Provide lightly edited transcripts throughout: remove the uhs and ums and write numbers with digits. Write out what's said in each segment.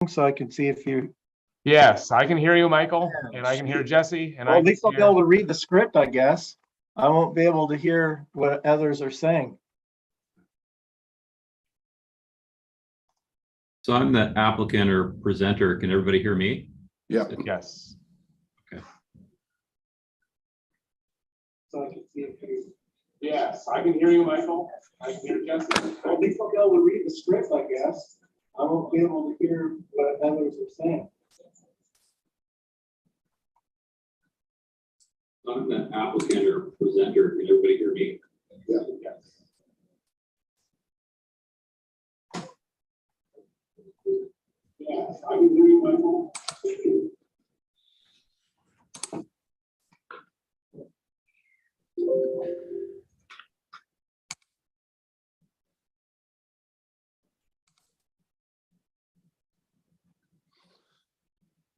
so I can see if you. Yes, I can hear you, Michael, and I can hear Jesse, and Well, I at can least I'll be hear. able to read the script, I guess. I won't be able to hear what others are saying. So I'm the applicant or presenter. Can everybody hear me? Yeah. Yes. So I can see if you. Yes, I can hear you, Michael. I can hear Jesse. Well, at least I'll be able to read the script, I guess. I won't be able to hear what others are saying. I'm the applicant or presenter. Can everybody hear me? Yeah. Yes. Yes, I can hear you, Michael.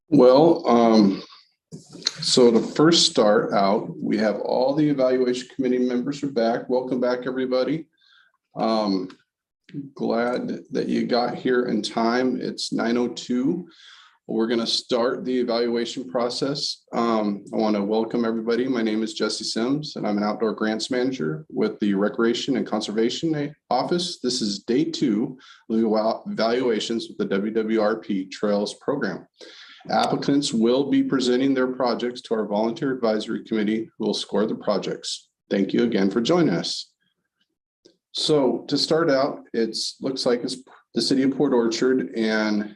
Well, so to first start out, we have all the evaluation committee members are back. Welcome back, everybody. Glad that you got here in time. It's 9:02. We're going to start the evaluation process. I want to welcome everybody. My name is Jesse Sims, and I'm an outdoor grants manager with the Recreation and Conservation Office. This is day 2 of evaluations with the WWRP Trails program. Applicants will be presenting their projects to our volunteer advisory committee, who will score the projects. Thank you again for joining us. So to start out, looks like it's the city of Port Orchard, and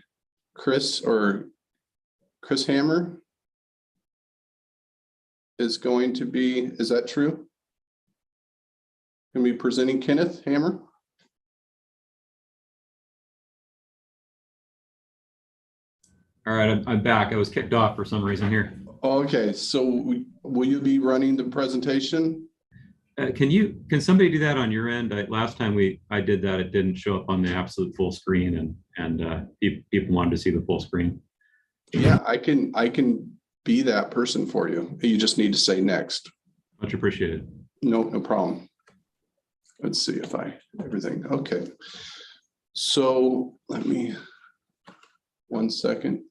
Chris Hammer is going to be, is that true? Can we be presenting Kenneth Hammer? All right, I'm back. I was kicked off for some reason here. Okay, so will you be running the presentation? Can somebody do that on your end? Last time I did that, it didn't show up on the absolute full screen, and people wanted to see the full screen. Yeah, I can be that person for you. You just need to say next. Much appreciated. No problem. Let's see if everything. Okay. So let me, 1 second.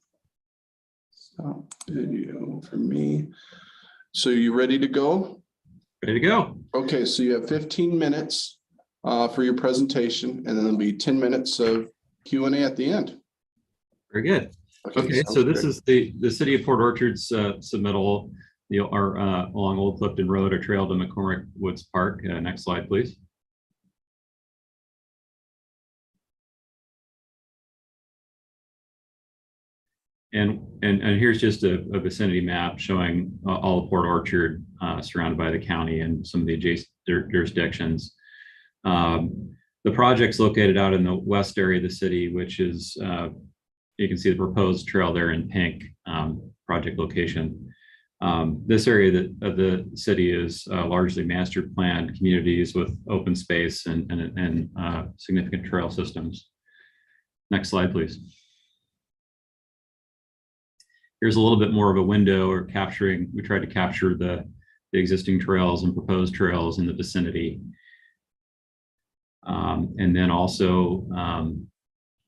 Stop video for me. So you ready to go? Ready to go. Okay, so you have 15 minutes for your presentation, and then there'll be 10 minutes of Q&A at the end. Very good. Okay, so this is the city of Port Orchard's submittal along Old Clifton Road, a trail to McCormick Woods Park. Next slide, please. And here's just a vicinity map showing all of Port Orchard surrounded by the county and some of the adjacent jurisdictions. The project's located out in the west area of the city, which is, you can see the proposed trail there in pink, project location. This area of the city is largely master planned communities with open space and significant trail systems. Next slide, please. Here's a little bit more of a window or we tried to capture the existing trails and proposed trails in the vicinity. And then also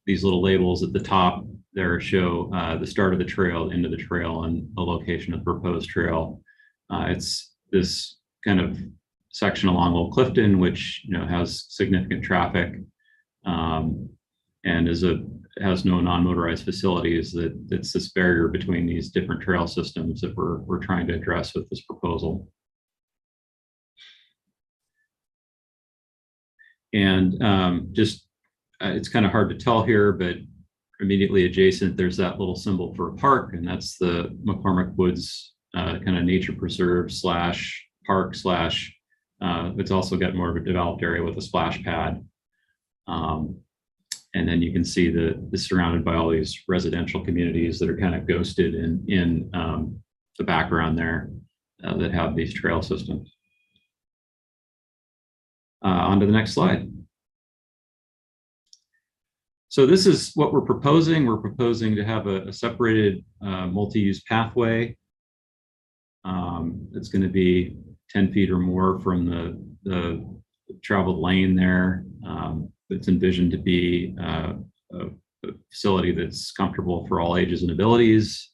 these little labels at the top there show the start of the trail, end of the trail, and the location of the proposed trail. It's this kind of section along Old Clifton, which has significant traffic and has no non-motorized facilities. That's this barrier between these different trail systems that we're trying to address with this proposal. And it's kind of hard to tell here, but immediately adjacent, there's that little symbol for a park, and that's the McCormick Woods kind of nature preserve / park / it's also got more of a developed area with a splash pad. And then you can see it's surrounded by all these residential communities that are kind of ghosted in the background there that have these trail systems. On to the next slide. So this is what we're proposing. We're proposing to have a separated multi-use pathway. It's going to be 10 feet or more from the traveled lane there. It's envisioned to be facility that's comfortable for all ages and abilities.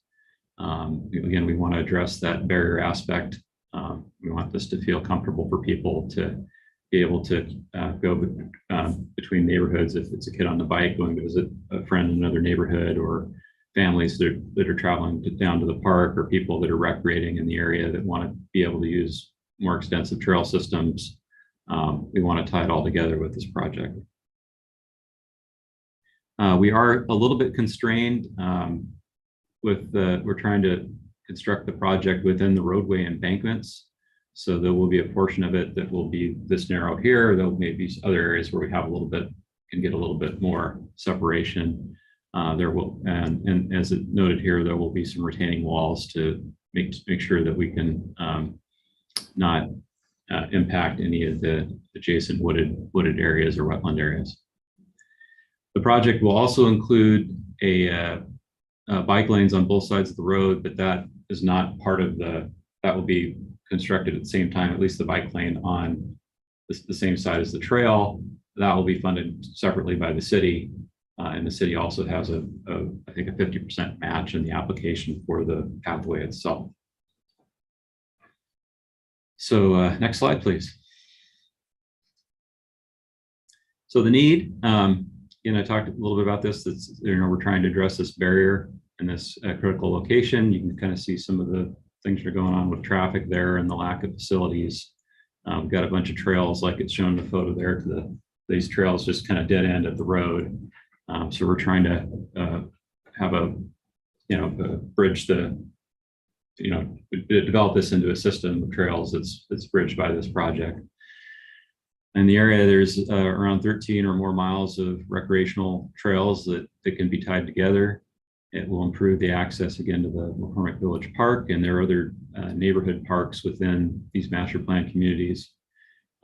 Again, we want to address that barrier aspect. We want this to feel comfortable for people to be able to go between neighborhoods. If it's a kid on the bike going to visit a friend in another neighborhood, or families that are traveling down to the park, or people that are recreating in the area that want to be able to use more extensive trail systems. We want to tie it all together with this project. We are a little bit constrained we're trying to construct the project within the roadway embankments. So there will be a portion of it that will be this narrow here. There may be other areas where we have can get a little bit more separation. There will, and as it noted here, there will be some retaining walls to make sure that we can not impact any of the adjacent wooded areas or wetland areas. The project will also include bike lanes on both sides of the road, but that is not part of that will be constructed at the same time, at least the bike lane on the same side as the trail. That will be funded separately by the city. And the city also has I think a 50% match in the application for the pathway itself. So next slide, please. So the need, and I talked a little bit about this, we're trying to address this barrier in this critical location. You can kind of see some of the things that are going on with traffic there and the lack of facilities. We've got a bunch of trails like it's shown in the photo there. These trails just kind of dead end at the road. So we're trying to have bridge develop this into a system of trails that's bridged by this project. In the area, there's around 13 or more miles of recreational trails that can be tied together. It will improve the access again to the McCormick Village Park, and there are other neighborhood parks within these master plan communities.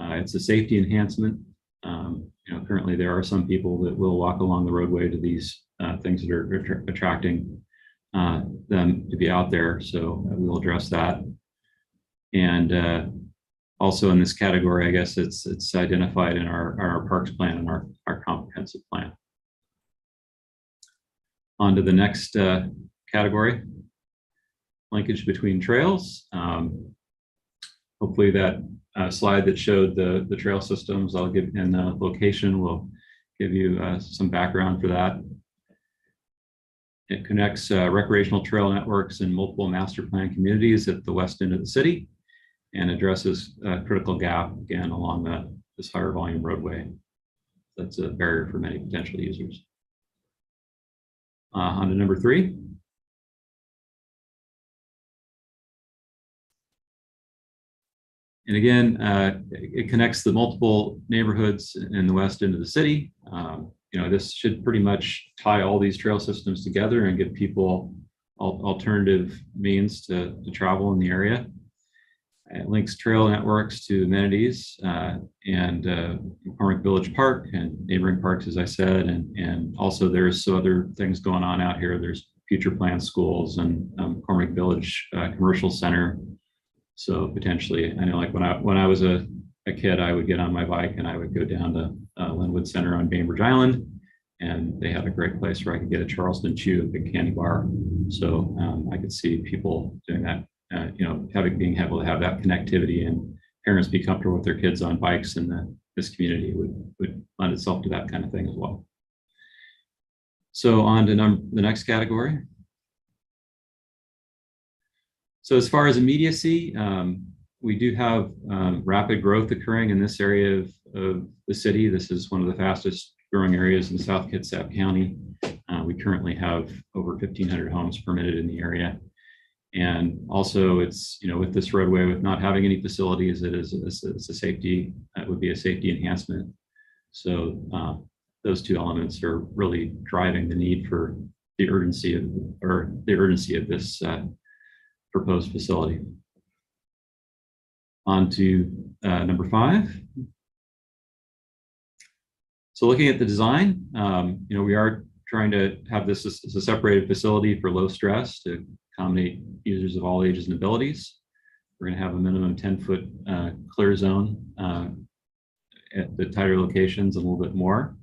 It's a safety enhancement. Currently there are some people that will walk along the roadway to these things that are attracting them to be out there. So we will address that. And also in this category, I guess it's identified in our parks plan and our comprehensive plan. On to the next category, linkage between trails. Hopefully that slide that showed the trail systems I'll give in the location will give you some background for that. It connects recreational trail networks in multiple master plan communities at the west end of the city and addresses a critical gap again along this higher volume roadway. That's a barrier for many potential users. On to number 3. And again, it connects the multiple neighborhoods in the west end of the city. This should pretty much tie all these trail systems together and give people alternative means to travel in the area. It links trail networks to amenities and McCormick Village Park and neighboring parks, as I said, and also there's some other things going on out here. There's future planned schools and McCormick Village Commercial Center. So potentially, I know, like when I was a kid, I would get on my bike and I would go down to Linwood Center on Bainbridge Island, and they had a great place where I could get a Charleston Chew, a big candy bar. So I could see people doing that. Being able to have that connectivity and parents be comfortable with their kids on bikes in this community would lend itself to that kind of thing as well. So on to the next category. So as far as immediacy, we do have rapid growth occurring in this area of the city. This is one of the fastest growing areas in South Kitsap County. We currently have over 1,500 homes permitted in the area. And also it's, with this roadway, with not having any facilities, it's a safety, that would be a safety enhancement. So those two elements are really driving the need for the urgency of this proposed facility. On to number 5. So looking at the design, we are trying to have this as a separated facility for low stress to accommodate users of all ages and abilities. We're going to have a minimum 10-foot clear zone at the tighter locations and a little bit more.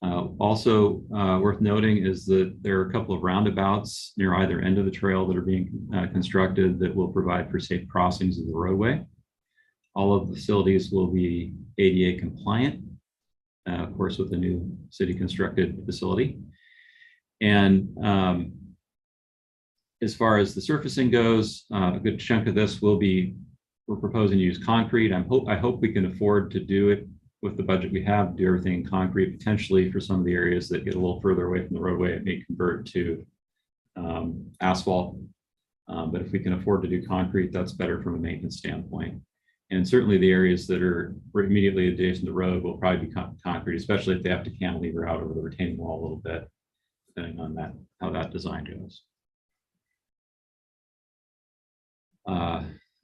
Also worth noting is that there are a couple of roundabouts near either end of the trail that are being constructed that will provide for safe crossings of the roadway. All of the facilities will be ADA compliant, of course, with the new city constructed facility. And as far as the surfacing goes, a good chunk of this will be, we're proposing to use concrete. I hope we can afford to do it with the budget we have, do everything in concrete. Potentially for some of the areas that get a little further away from the roadway, it may convert to asphalt. But if we can afford to do concrete, that's better from a maintenance standpoint. And certainly the areas that are immediately adjacent to the road will probably be concrete, especially if they have to cantilever out over the retaining wall a little bit, depending on that, how that design goes. I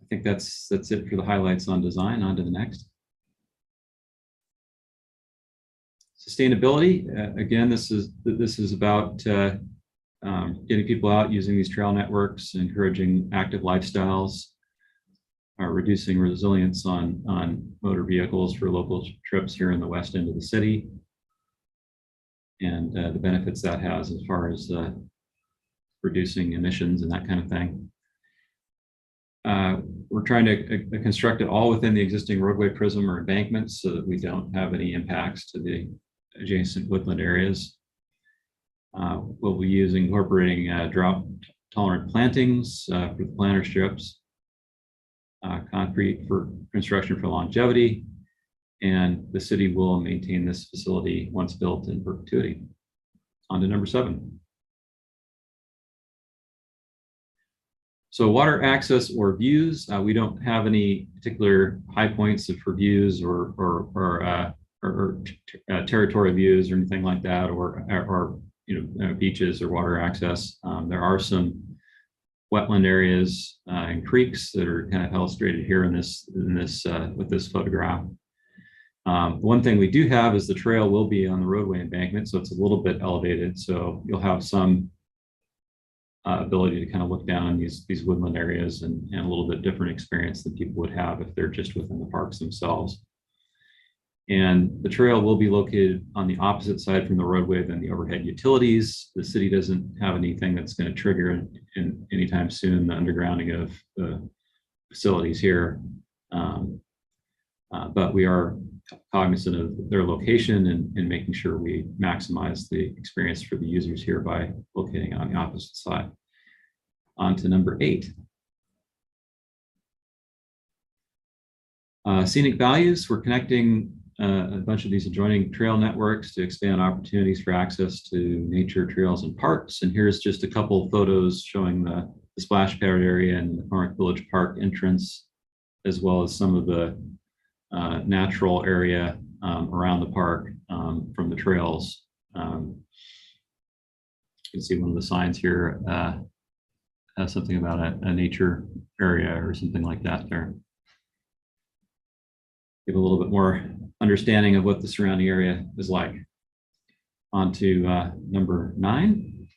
think that's it for the highlights on design. On to the next. Sustainability. Again, this is about getting people out using these trail networks, encouraging active lifestyles, reducing resilience on motor vehicles for local trips here in the west end of the city, and the benefits that has as far as reducing emissions and that kind of thing. We're trying to construct it all within the existing roadway prism or embankments so that we don't have any impacts to the adjacent woodland areas. We'll be incorporating drought tolerant plantings for the planter strips, concrete for construction for longevity, and the city will maintain this facility once built in perpetuity. On to number 7. So water access or views, we don't have any particular high points for views or territorial views or anything like that, or beaches or water access. There are some wetland areas and creeks that are kind of illustrated here in this with this photograph. One thing we do have is the trail will be on the roadway embankment, so it's a little bit elevated. So you'll have some ability to kind of look down on these woodland areas and a little bit different experience than people would have if they're just within the parks themselves. And the trail will be located on the opposite side from the roadway than the overhead utilities. The city doesn't have anything that's going to trigger in anytime soon the undergrounding of the facilities here. But we are cognizant of their location and making sure we maximize the experience for the users here by locating on the opposite side. On to number 8. Scenic values. We're connecting a bunch of these adjoining trail networks to expand opportunities for access to nature trails and parks. And here's just a couple of photos showing the splash pad area and the Corinth Village Park entrance, as well as some of the natural area around the park from the trails. You can see one of the signs here has something about a nature area or something like that there. Give a little bit more understanding of what the surrounding area is like. On to number 9.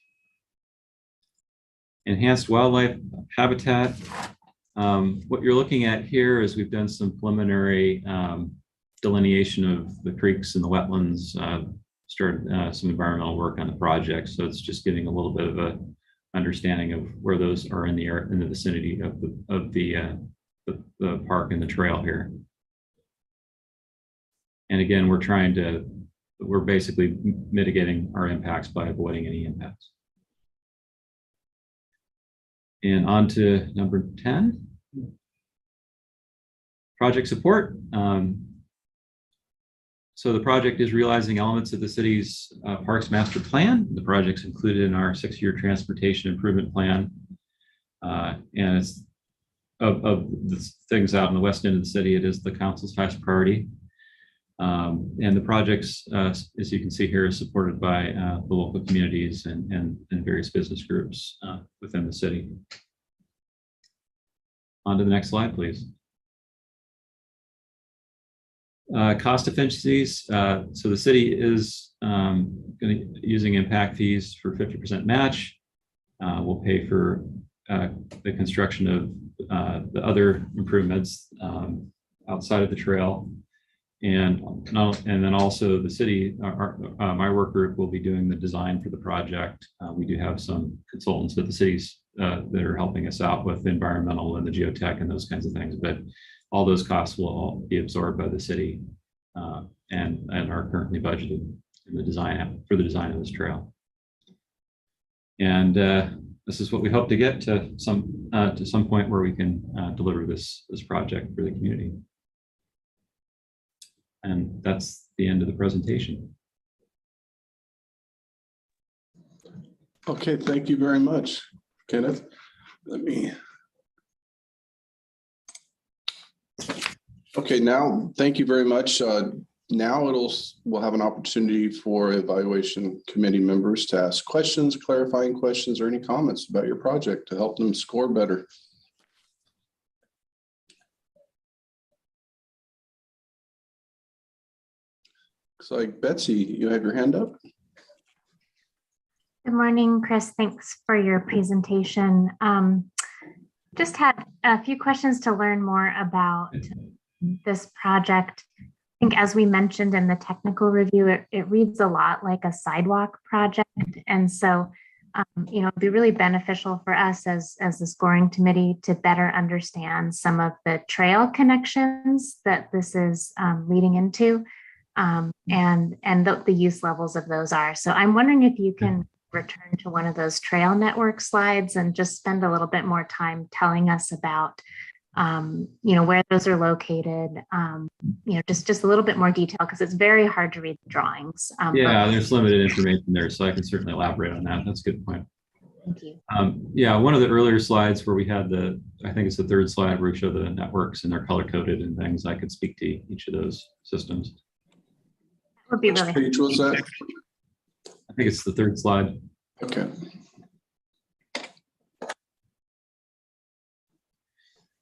Enhanced wildlife habitat. What you're looking at here is we've done some preliminary delineation of the creeks and the wetlands, started some environmental work on the project. So it's just giving a little bit of a understanding of where those are in the vicinity of the park and the trail here. And again, we're basically mitigating our impacts by avoiding any impacts. And on to number 10. Project support. So the project is realizing elements of the city's Parks Master Plan. The project's included in our 6-year transportation improvement plan. And it's of the things out in the west end of the city, it is the council's highest priority. And the projects, as you can see here, is supported by the local communities and various business groups within the city. On to the next slide, please. Cost efficiencies. So the city is using impact fees for 50% match. We'll pay for the construction of the other improvements outside of the trail. And then also the city, my work group will be doing the design for the project. We do have some consultants at the cities that are helping us out with environmental and the geotech and those kinds of things, but all those costs will all be absorbed by the city and are currently budgeted in the design for the design of this trail. And this is what we hope to get to some point where we can deliver this project for the community. And that's the end of the presentation. Okay, thank you very much, Kenneth. Okay, now, thank you very much. Now we'll have an opportunity for evaluation committee members to ask questions, clarifying questions, or any comments about your project to help them score better. Looks like Betsy, you have your hand up. Good morning, Chris. Thanks for your presentation. Just had a few questions to learn more about this project. I think as we mentioned in the technical review, it reads a lot like a sidewalk project. And so, it'd be really beneficial for us as the scoring committee to better understand some of the trail connections that this is leading into and the use levels of those are. So I'm wondering if you can return to one of those trail network slides and just spend a little bit more time telling us about where those are located, just a little bit more detail, because it's very hard to read the drawings. Yeah, there's limited information there, so I can certainly elaborate on that. That's a good point. Thank you. Yeah, one of the earlier slides where we had I think it's the third slide where we show the networks and they're color coded and things. I could speak to each of those systems. That would be Which really page was that? I think it's the third slide. Okay.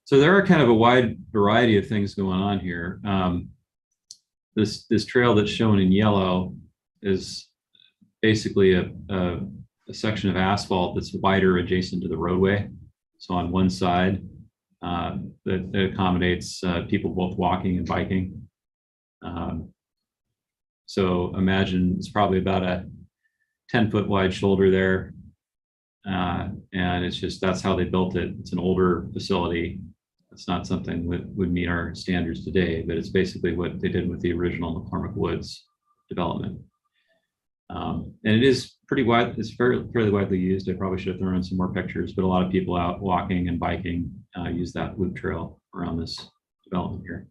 So there are kind of a wide variety of things going on here. This trail that's shown in yellow is basically a section of asphalt that's wider adjacent to the roadway. So on one side, that accommodates people both walking and biking. So imagine it's probably about a 10-foot wide shoulder there. And it's just, that's how they built it. It's an older facility. It's not something that would meet our standards today, but it's basically what they did with the original McCormick Woods development. And it is pretty wide. It's fairly widely used. I probably should have thrown in some more pictures, but a lot of people out walking and biking use that loop trail around this development here.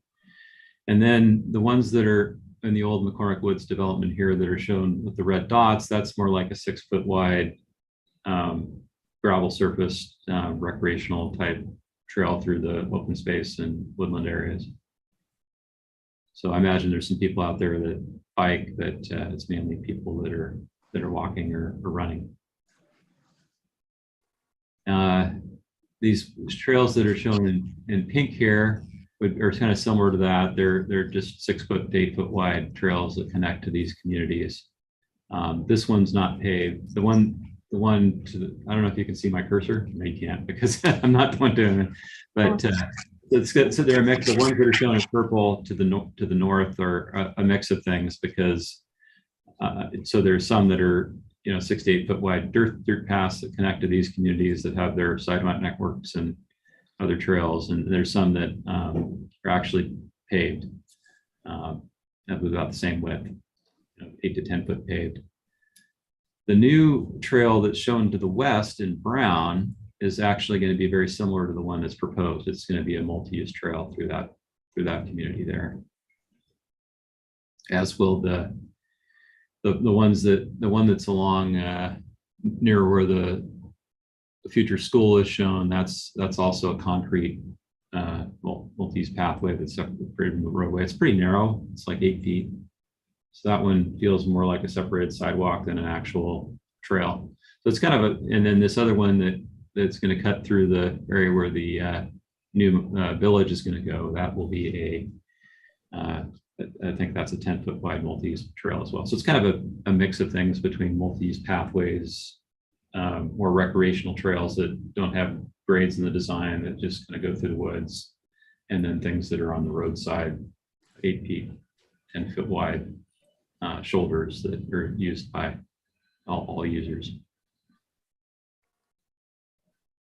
And then the ones that are in the old McCormick Woods development here that are shown with the red dots, that's more like a 6-foot wide gravel surface recreational type trail through the open space and woodland areas. So I imagine there's some people out there that bike, that it's mainly people that are walking or running. These trails that are shown in pink here are kind of similar to that. They're just 6-foot to 8-foot wide trails that connect to these communities. This one's not paved. The one to the, I don't know if you can see my cursor. No, you can't, because I'm not the one doing it. But it's good. So they're a mix. The ones that are shown in purple to the north are a mix of things, because so there's some that are 6 to 8 foot wide dirt paths that connect to these communities that have their sidewalk networks and other trails, and there's some that are actually paved at about the same width, 8 to 10 foot paved. The new trail that's shown to the west in brown is actually going to be very similar to the one that's proposed. It's going to be a multi-use trail through that community there, as will the one that's along near where the future school is shown. That's also a concrete multi-use pathway that's separated from the roadway. It's pretty narrow. It's like 8 feet. So that one feels more like a separated sidewalk than an actual trail. So it's kind of and then this other one that's going to cut through the area where the new village is going to go, that will be I think that's a 10-foot wide multi-use trail as well. So it's kind of a mix of things between multi-use pathways, more recreational trails that don't have grades in the design, that just kind of go through the woods, and then things that are on the roadside, 8 feet 10-foot wide shoulders that are used by all users.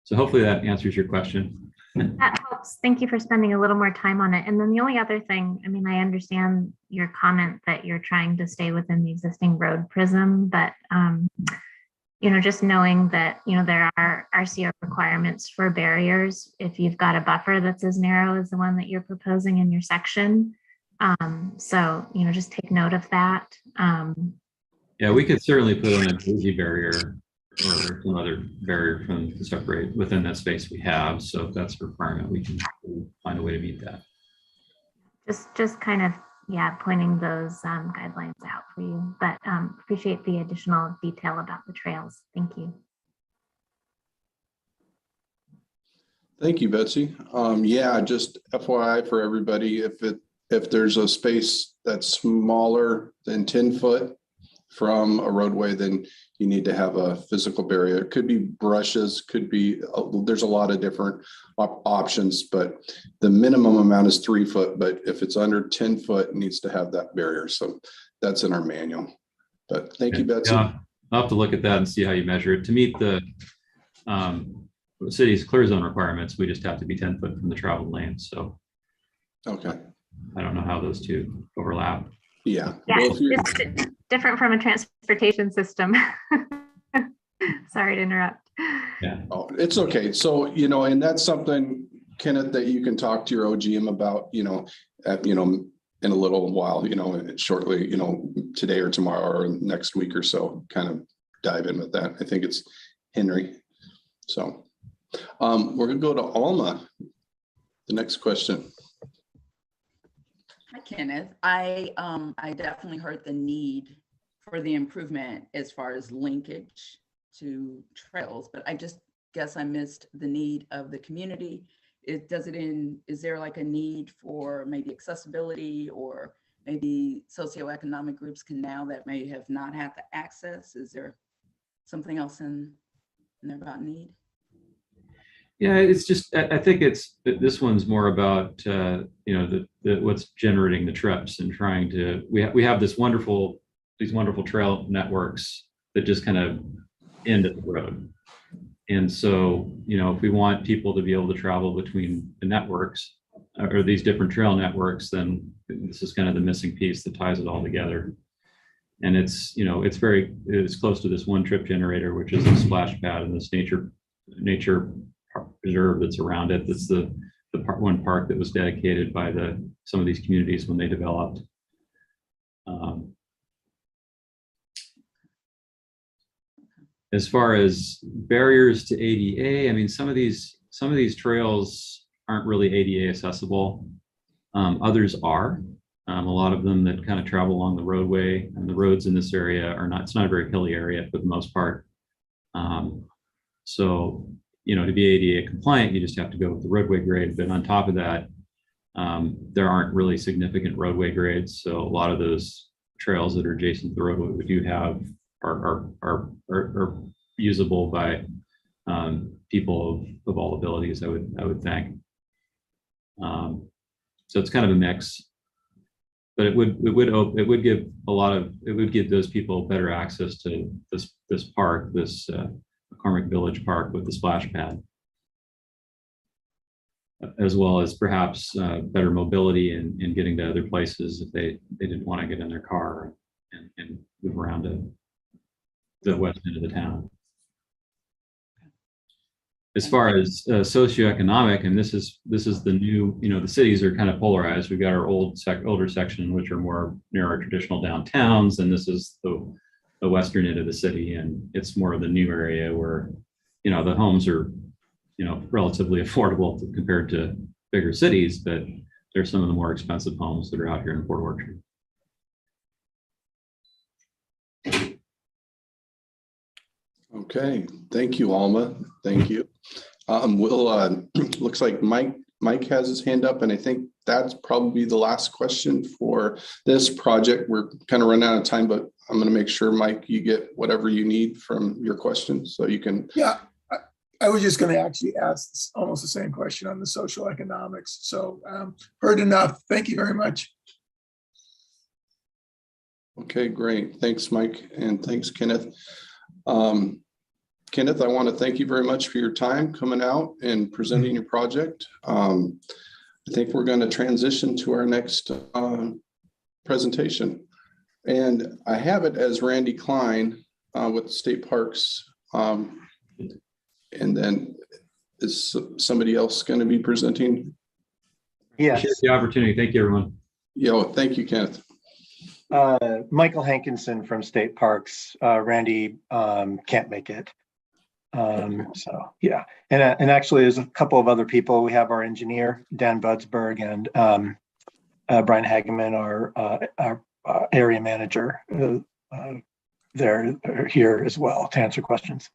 So hopefully that answers your question. That helps. Thank you for spending a little more time on it. And then the only other thing, I mean, I understand your comment that you're trying to stay within the existing road prism, but just knowing that, there are RCO requirements for barriers if you've got a buffer that's as narrow as the one that you're proposing in your section. So, just take note of that. Yeah, we could certainly put in a easy barrier or some other barrier to separate within that space we have. So if that's a requirement, we can find a way to meet that. Just kind of, pointing those guidelines out for you, but appreciate the additional detail about the trails. Thank you. Thank you, Betsy. Yeah, just FYI for everybody, if there's a space that's smaller than 10 foot from a roadway, then you need to have a physical barrier. It could be brushes, could be, there's a lot of different options, but the minimum amount is 3 foot. But if it's under 10 foot, it needs to have that barrier. So that's in our manual. But thank you, Betsy. Yeah, I'll have to look at that and see how you measure it. To meet the city's clear zone requirements, we just have to be 10 foot from the traveled lane. So Okay. I don't know how those two overlap. Yeah. Yeah, Well, if you're- it's different from a transportation system. Sorry to interrupt. Yeah. Oh, it's okay. So, and that's something, Kenneth, that you can talk to your OGM about, in a little while, shortly, today or tomorrow or next week or so, kind of dive in with that. I think it's Henry. So we're going to go to Alma. The next question. Hi, Kenneth. I definitely heard the need for the improvement as far as linkage to trails, but I just guess I missed the need of the community. Is there like a need for maybe accessibility, or maybe socioeconomic groups can now that may have not had the access? Is there something else in there about need? Yeah, it's just, I think this one's more about, what's generating the trips and trying to, we have these wonderful trail networks that just kind of end at the road. And so, if we want people to be able to travel between the networks or these different trail networks, then this is kind of the missing piece that ties it all together. And it's close to this one trip generator, which is a splash pad and this nature reserve that's around it. That's the one park that was dedicated by some of these communities when they developed. As far as barriers to ADA, I mean, some of these trails aren't really ADA accessible. Others are. A lot of them that kind of travel along the roadway, and the roads in this area are not. It's not a very hilly area for the most part. So, to be ADA compliant, you just have to go with the roadway grade. But on top of that, there aren't really significant roadway grades. So a lot of those trails that are adjacent to the roadway we do have are usable by people of all abilities, I would think. So it's kind of a mix, but it would give those people better access to this park, this McCormick Village Park with the splash pad, as well as perhaps better mobility in getting to other places if they didn't want to get in their car and move around to the west end of the town. As far as socioeconomic, and this is the new, the cities are kind of polarized. We've got our older section, which are more near our traditional downtowns, and this is the western end of the city, and it's more of the new area where, the homes are, relatively affordable compared to bigger cities, but there's some of the more expensive homes that are out here in Port Orchard. Okay, thank you, Alma. Thank you. Looks like Mike has his hand up, and I think that's probably the last question for this project. We're kind of running out of time, but I'm going to make sure, Mike, you get whatever you need from your question, so you can. Yeah, I was just going to actually ask almost the same question on the social economics. So heard enough. Thank you very much. Okay, great. Thanks, Mike, and thanks, Kenneth. Kenneth, I want to thank you very much for your time coming out and presenting your project. I think we're going to transition to our next presentation. And I have it as Randy Klein with State Parks. And then is somebody else going to be presenting? Yes, Appreciate the opportunity. Thank you, everyone. Yeah, thank you, Kenneth. Michael Hankinson from State Parks. Randy can't make it. So yeah, and actually there's a couple of other people. We have our engineer, Dan Budsberg, and Brian Hageman, our area manager. They're here as well to answer questions.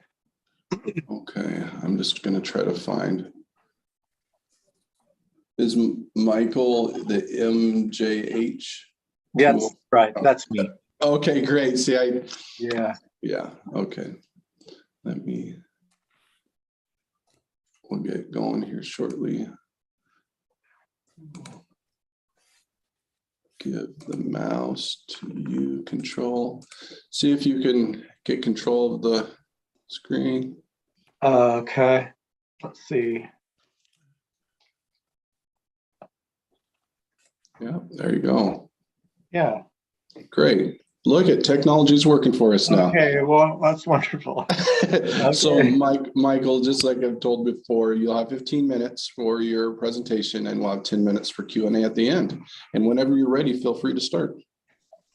Okay, I'm just going to try to find. Is Michael the MJH? Yes, right. That's me. Okay, great. See, Yeah. Okay. We'll get going here shortly. Give the mouse to you, control. See if you can get control of the screen. Okay. Let's see. Yeah, there you go. Yeah. Great. Look at technology's working for us now. Okay. Well, that's wonderful. So Okay. Michael, just like I've told before, you'll have 15 minutes for your presentation and we'll have 10 minutes for Q&A at the end. And whenever you're ready, feel free to start.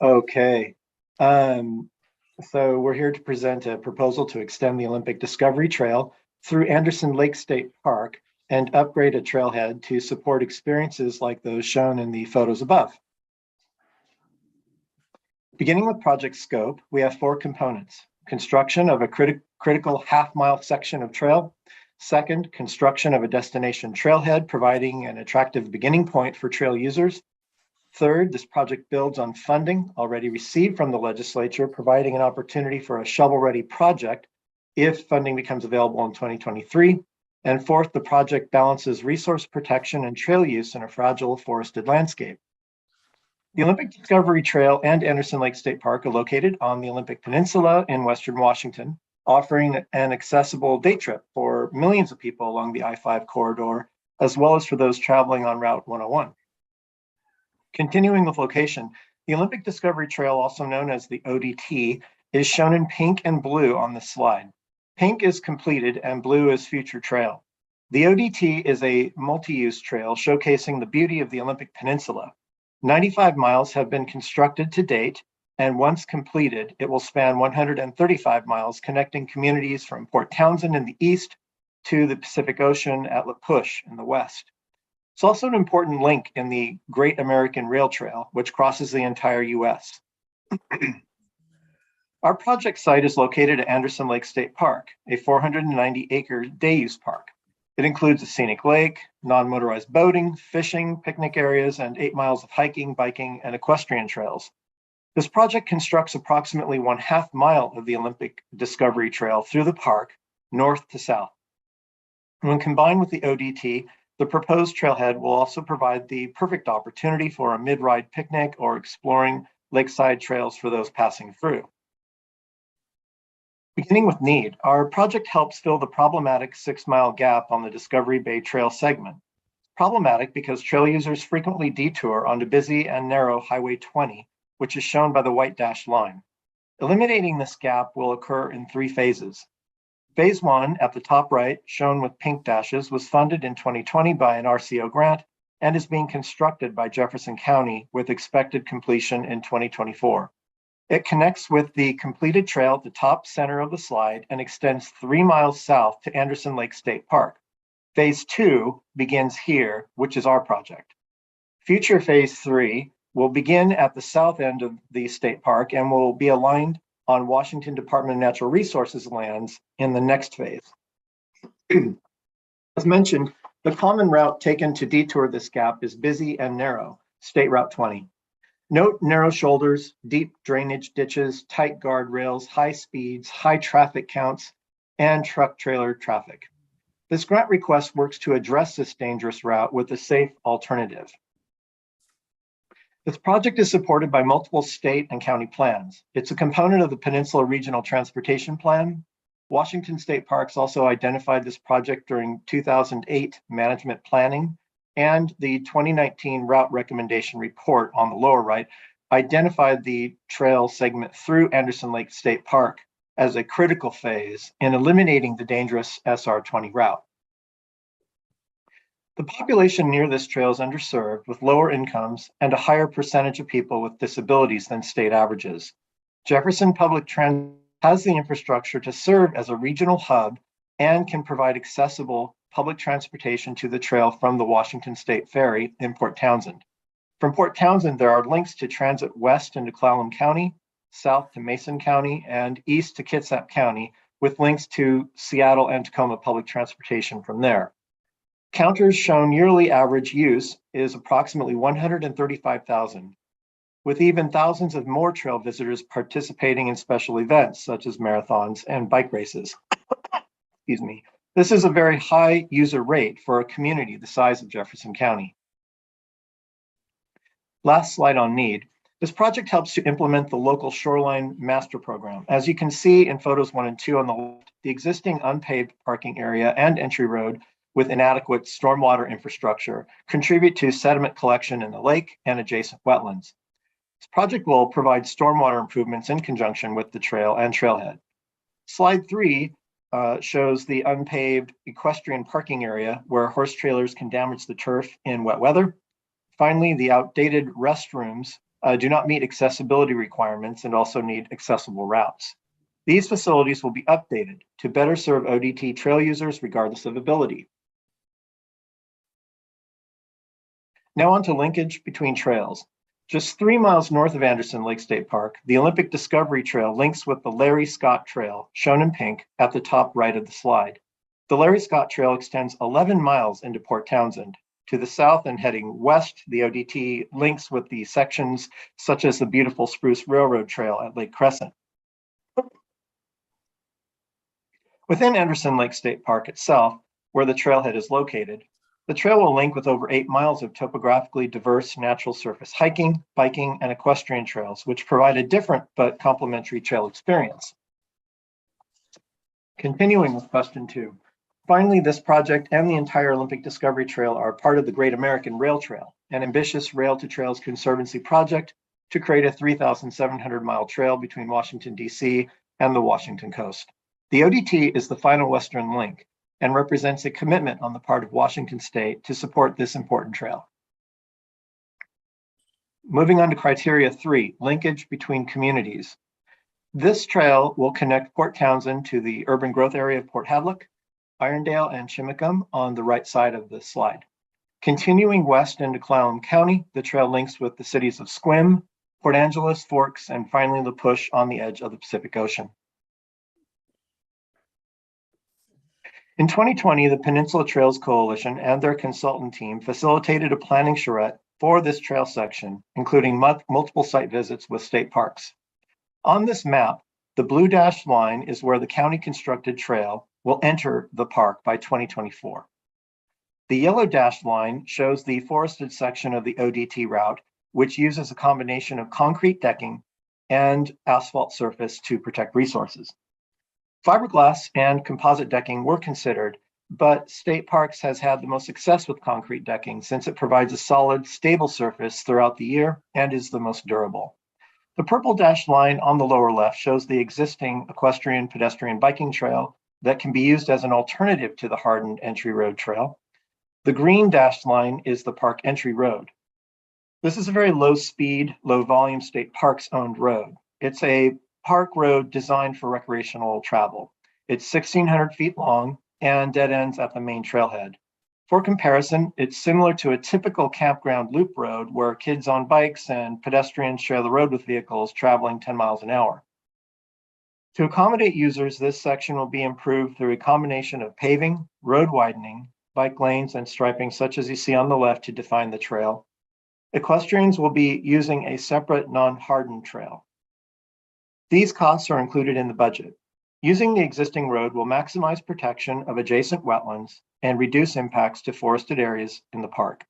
Okay. So we're here to present a proposal to extend the Olympic Discovery Trail through Anderson Lake State Park and upgrade a trailhead to support experiences like those shown in the photos above. Beginning with project scope, we have 4 components: construction of a critical half-mile section of trail. Second, construction of a destination trailhead, providing an attractive beginning point for trail users. Third, this project builds on funding already received from the legislature, providing an opportunity for a shovel-ready project if funding becomes available in 2023. And fourth, the project balances resource protection and trail use in a fragile forested landscape. The Olympic Discovery Trail and Anderson Lake State Park are located on the Olympic Peninsula in Western Washington, offering an accessible day trip for millions of people along the I-5 corridor, as well as for those traveling on Route 101. Continuing with location, the Olympic Discovery Trail, also known as the ODT, is shown in pink and blue on this slide. Pink is completed and blue is future trail. The ODT is a multi-use trail showcasing the beauty of the Olympic Peninsula. 95 miles have been constructed to date, and once completed, it will span 135 miles, connecting communities from Port Townsend in the east to the Pacific Ocean at La Push in the west. It's also an important link in the Great American Rail Trail, which crosses the entire US. Our project site is located at Anderson Lake State Park, a 490-acre day-use park. It includes a scenic lake, non-motorized boating, fishing, picnic areas, and 8 miles of hiking, biking, and equestrian trails. This project constructs approximately 1/2 mile of the Olympic Discovery Trail through the park, north to south. When combined with the ODT, the proposed trailhead will also provide the perfect opportunity for a mid-ride picnic or exploring lakeside trails for those passing through. Beginning with need, our project helps fill the problematic 6-mile gap on the Discovery Bay Trail segment. Problematic because trail users frequently detour onto busy and narrow Highway 20, which is shown by the white dashed line. Eliminating this gap will occur in 3 phases. Phase 1 at the top right, shown with pink dashes, was funded in 2020 by an RCO grant and is being constructed by Jefferson County with expected completion in 2024. It connects with the completed trail at the top center of the slide and extends 3 miles south to Anderson Lake State Park. Phase 2 begins here, which is our project. Future Phase 3 will begin at the south end of the state park and will be aligned on Washington Department of Natural Resources lands in the next phase. As mentioned, the common route taken to detour this gap is busy and narrow, State Route 20. Note narrow shoulders, deep drainage ditches, tight guardrails, high speeds, high traffic counts, and truck trailer traffic. This grant request works to address this dangerous route with a safe alternative. This project is supported by multiple state and county plans. It's a component of the Peninsula Regional Transportation Plan. Washington State Parks also identified this project during 2008 management planning, and the 2019 route recommendation report on the lower right identified the trail segment through Anderson Lake State Park as a critical phase in eliminating the dangerous SR20 route. The population near this trail is underserved with lower incomes and a higher percentage of people with disabilities than state averages. Jefferson Public Transit has the infrastructure to serve as a regional hub and can provide accessible public transportation to the trail from the Washington State Ferry in Port Townsend. From Port Townsend, there are links to transit west into Clallam County, south to Mason County, and east to Kitsap County, with links to Seattle and Tacoma public transportation from there. Counters shown yearly average use is approximately 135,000, with even thousands of more trail visitors participating in special events such as marathons and bike races. Excuse me. This is a very high user rate for a community the size of Jefferson County. Last slide on need. This project helps to implement the local shoreline master program. As you can see in photos 1 and 2 on the left, the existing unpaved parking area and entry road with inadequate stormwater infrastructure contribute to sediment collection in the lake and adjacent wetlands. This project will provide stormwater improvements in conjunction with the trail and trailhead. Slide 3 shows the unpaved equestrian parking area where horse trailers can damage the turf in wet weather. Finally, the outdated restrooms do not meet accessibility requirements and also need accessible routes. These facilities will be updated to better serve ODT trail users regardless of ability. Now on to linkage between trails. Just 3 miles north of Anderson Lake State Park, the Olympic Discovery Trail links with the Larry Scott Trail, shown in pink at the top right of the slide. The Larry Scott Trail extends 11 miles into Port Townsend. To the south and heading west, the ODT links with the sections such as the beautiful Spruce Railroad Trail at Lake Crescent. Within Anderson Lake State Park itself, where the trailhead is located, the trail will link with over 8 miles of topographically diverse natural surface hiking, biking, and equestrian trails, which provide a different but complementary trail experience. Continuing with question 2. Finally, this project and the entire Olympic Discovery Trail are part of the Great American Rail Trail, an ambitious Rail to Trails Conservancy project to create a 3,700-mile trail between Washington, D.C. and the Washington coast. The ODT is the final Western link and represents a commitment on the part of Washington State to support this important trail. Moving on to criteria 3, linkage between communities. This trail will connect Port Townsend to the urban growth area of Port Hadlock, Irondale, and Chimicum on the right side of this slide. Continuing west into Clallam County, the trail links with the cities of Sequim, Port Angeles, Forks, and finally La Push on the edge of the Pacific Ocean. In 2020, the Peninsula Trails Coalition and their consultant team facilitated a planning charrette for this trail section, including multiple site visits with state parks. On this map, the blue dashed line is where the county constructed trail will enter the park by 2024. The yellow dashed line shows the forested section of the ODT route, which uses a combination of concrete decking and asphalt surface to protect resources. Fiberglass and composite decking were considered, but State Parks has had the most success with concrete decking since it provides a solid, stable surface throughout the year and is the most durable. The purple dashed line on the lower left shows the existing equestrian pedestrian biking trail that can be used as an alternative to the hardened entry road trail. The green dashed line is the park entry road. This is a very low speed, low volume State Parks owned road. It's a park road designed for recreational travel. It's 1,600 feet long and dead ends at the main trailhead. For comparison, it's similar to a typical campground loop road where kids on bikes and pedestrians share the road with vehicles traveling 10 miles an hour. To accommodate users, this section will be improved through a combination of paving, road widening, bike lanes, and striping such as you see on the left to define the trail. Equestrians will be using a separate non-hardened trail. These costs are included in the budget. Using the existing road will maximize protection of adjacent wetlands and reduce impacts to forested areas in the park.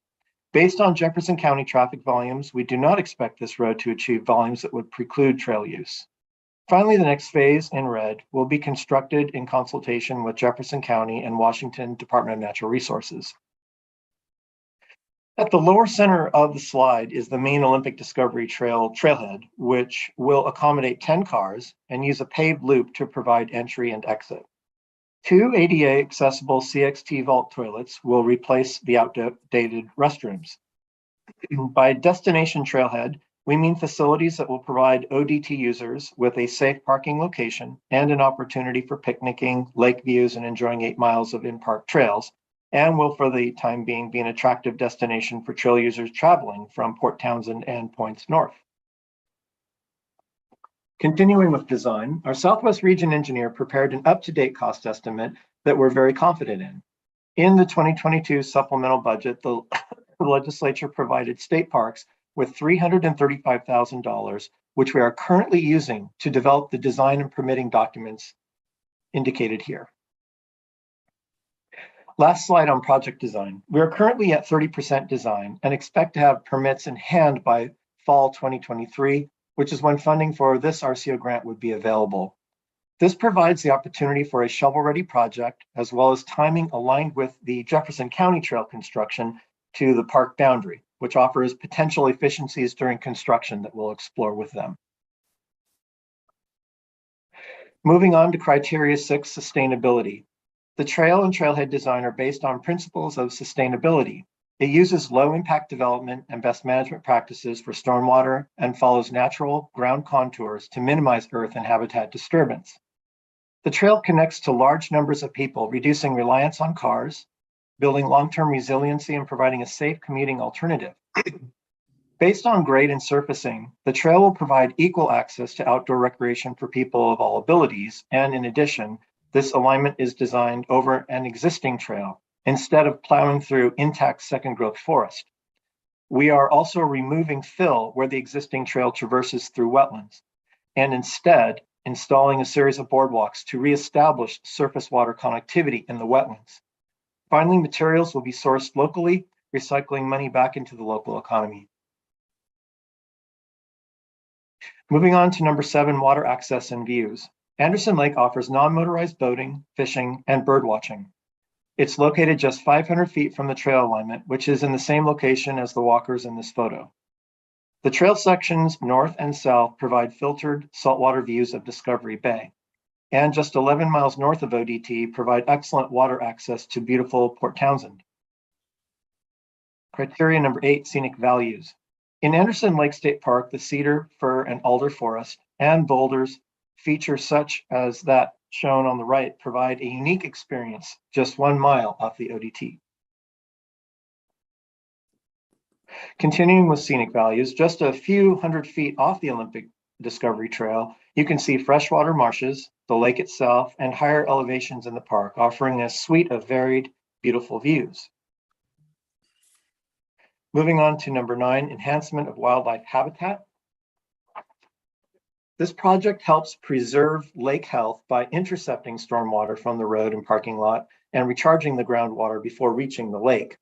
Based on Jefferson County traffic volumes, we do not expect this road to achieve volumes that would preclude trail use. Finally, the next phase in red will be constructed in consultation with Jefferson County and Washington Department of Natural Resources. At the lower center of the slide is the main Olympic Discovery Trail trailhead, which will accommodate 10 cars and use a paved loop to provide entry and exit. 2 ADA accessible CXT vault toilets will replace the outdated restrooms. By destination trailhead, we mean facilities that will provide ODT users with a safe parking location and an opportunity for picnicking, lake views, and enjoying 8 miles of in-park trails, and will for the time being be an attractive destination for trail users traveling from Port Townsend and points north. Continuing with design, our Southwest Region engineer prepared an up-to-date cost estimate that we're very confident in. In the 2022 supplemental budget, the legislature provided state parks with $335,000, which we are currently using to develop the design and permitting documents indicated here. Last slide on project design. We are currently at 30% design and expect to have permits in hand by fall 2023, which is when funding for this RCO grant would be available. This provides the opportunity for a shovel-ready project, as well as timing aligned with the Jefferson County Trail construction to the park boundary, which offers potential efficiencies during construction that we'll explore with them. Moving on to criteria 6, sustainability. The trail and trailhead design are based on principles of sustainability. It uses low impact development and best management practices for stormwater and follows natural ground contours to minimize earth and habitat disturbance. The trail connects to large numbers of people, reducing reliance on cars, building long-term resiliency, and providing a safe commuting alternative. Based on grade and surfacing, the trail will provide equal access to outdoor recreation for people of all abilities. And in addition, this alignment is designed over an existing trail instead of plowing through intact second growth forest. We are also removing fill where the existing trail traverses through wetlands, and instead installing a series of boardwalks to reestablish surface water connectivity in the wetlands. Finally, materials will be sourced locally, recycling money back into the local economy. Moving on to number 7, water access and views. Anderson Lake offers non-motorized boating, fishing, and bird watching. It's located just 500 feet from the trail alignment, which is in the same location as the walkers in this photo. The trail sections north and south provide filtered saltwater views of Discovery Bay, and just 11 miles north of ODT provide excellent water access to beautiful Port Townsend. Criteria number 8, scenic values. In Anderson Lake State Park, the cedar, fir, and alder forest and boulders features such as that shown on the right provide a unique experience just 1 mile off the ODT. Continuing with scenic values, just a few hundred feet off the Olympic Discovery Trail, you can see freshwater marshes, the lake itself, and higher elevations in the park, offering a suite of varied, beautiful views. Moving on to number 9, enhancement of wildlife habitat. This project helps preserve lake health by intercepting stormwater from the road and parking lot and recharging the groundwater before reaching the lake.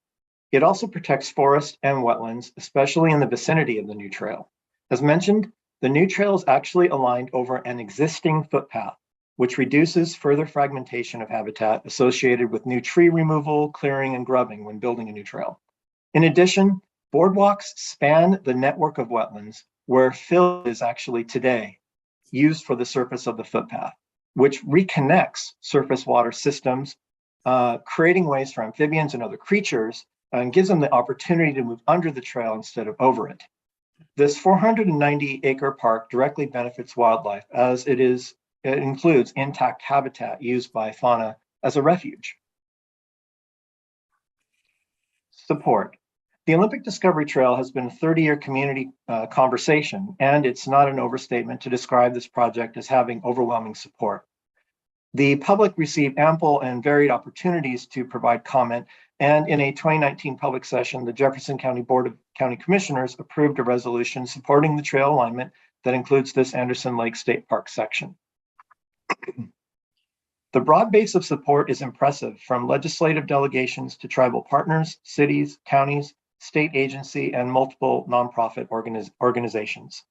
It also protects forest and wetlands, especially in the vicinity of the new trail. As mentioned, the new trail is actually aligned over an existing footpath, which reduces further fragmentation of habitat associated with new tree removal, clearing, and grubbing when building a new trail. In addition, boardwalks span the network of wetlands where fill is actually today used for the surface of the footpath, which reconnects surface water systems, creating ways for amphibians and other creatures, and gives them the opportunity to move under the trail instead of over it. This 490-acre park directly benefits wildlife as it includes intact habitat used by fauna as a refuge. Support. The Olympic Discovery Trail has been a 30-year community conversation, and it's not an overstatement to describe this project as having overwhelming support. The public received ample and varied opportunities to provide comment, and in a 2019 public session, the Jefferson County Board of County Commissioners approved a resolution supporting the trail alignment that includes this Anderson Lake State Park section. The broad base of support is impressive, from legislative delegations to tribal partners, cities, counties, state agency, and multiple nonprofit organizations.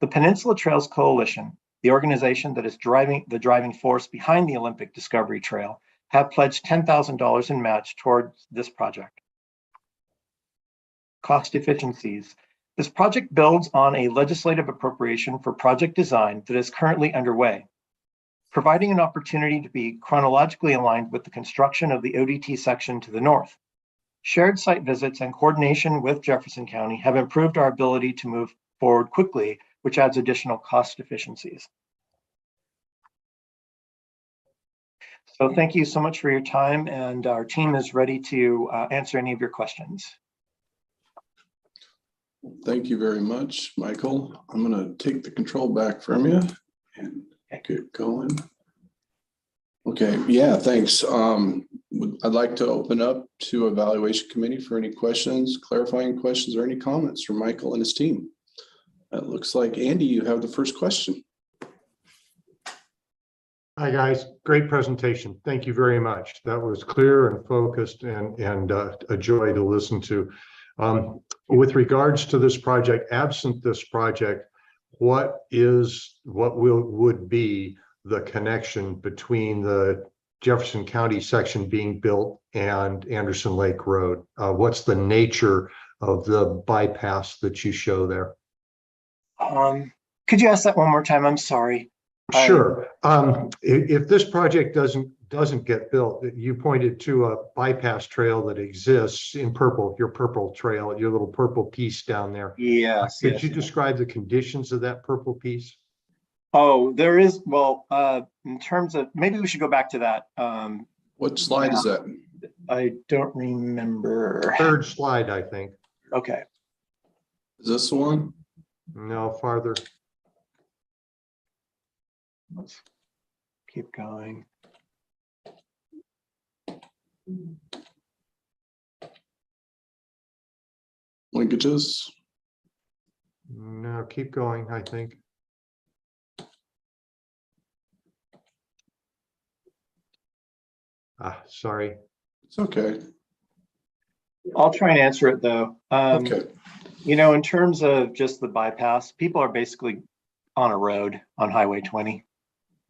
The Peninsula Trails Coalition, the organization that is the driving force behind the Olympic Discovery Trail, have pledged $10,000 in match towards this project. Cost efficiencies. This project builds on a legislative appropriation for project design that is currently underway, providing an opportunity to be chronologically aligned with the construction of the ODT section to the north. Shared site visits and coordination with Jefferson County have improved our ability to move forward quickly, which adds additional cost efficiencies. So thank you so much for your time, and our team is ready to answer any of your questions. Thank you very much, Michael. I'm going to take the control back from you and get going. Okay, yeah, thanks. I'd like to open up to evaluation committee for any questions, clarifying questions, or any comments from Michael and his team. It looks like Andy, you have the first question. Hi, guys. Great presentation. Thank you very much. That was clear and focused and a joy to listen to. With regards to this project, absent this project, what would be the connection between the Jefferson County section being built and Anderson Lake Road? What's the nature of the bypass that you show there? Could you ask that one more time? I'm sorry. Sure. If this project doesn't get built, you pointed to a bypass trail that exists in purple, your purple trail, your little purple piece down there. Yes. Could you describe the conditions of that purple piece? Oh, there is, well, in terms of, maybe we should go back to that. What slide is that? I don't remember. Third slide, I think. Okay. Is this the one? No, farther. Let's keep going. Linkages? No, keep going, I think. Sorry. It's okay. I'll try and answer it though. Okay. You know, in terms of just the bypass, people are basically on a road on Highway 20.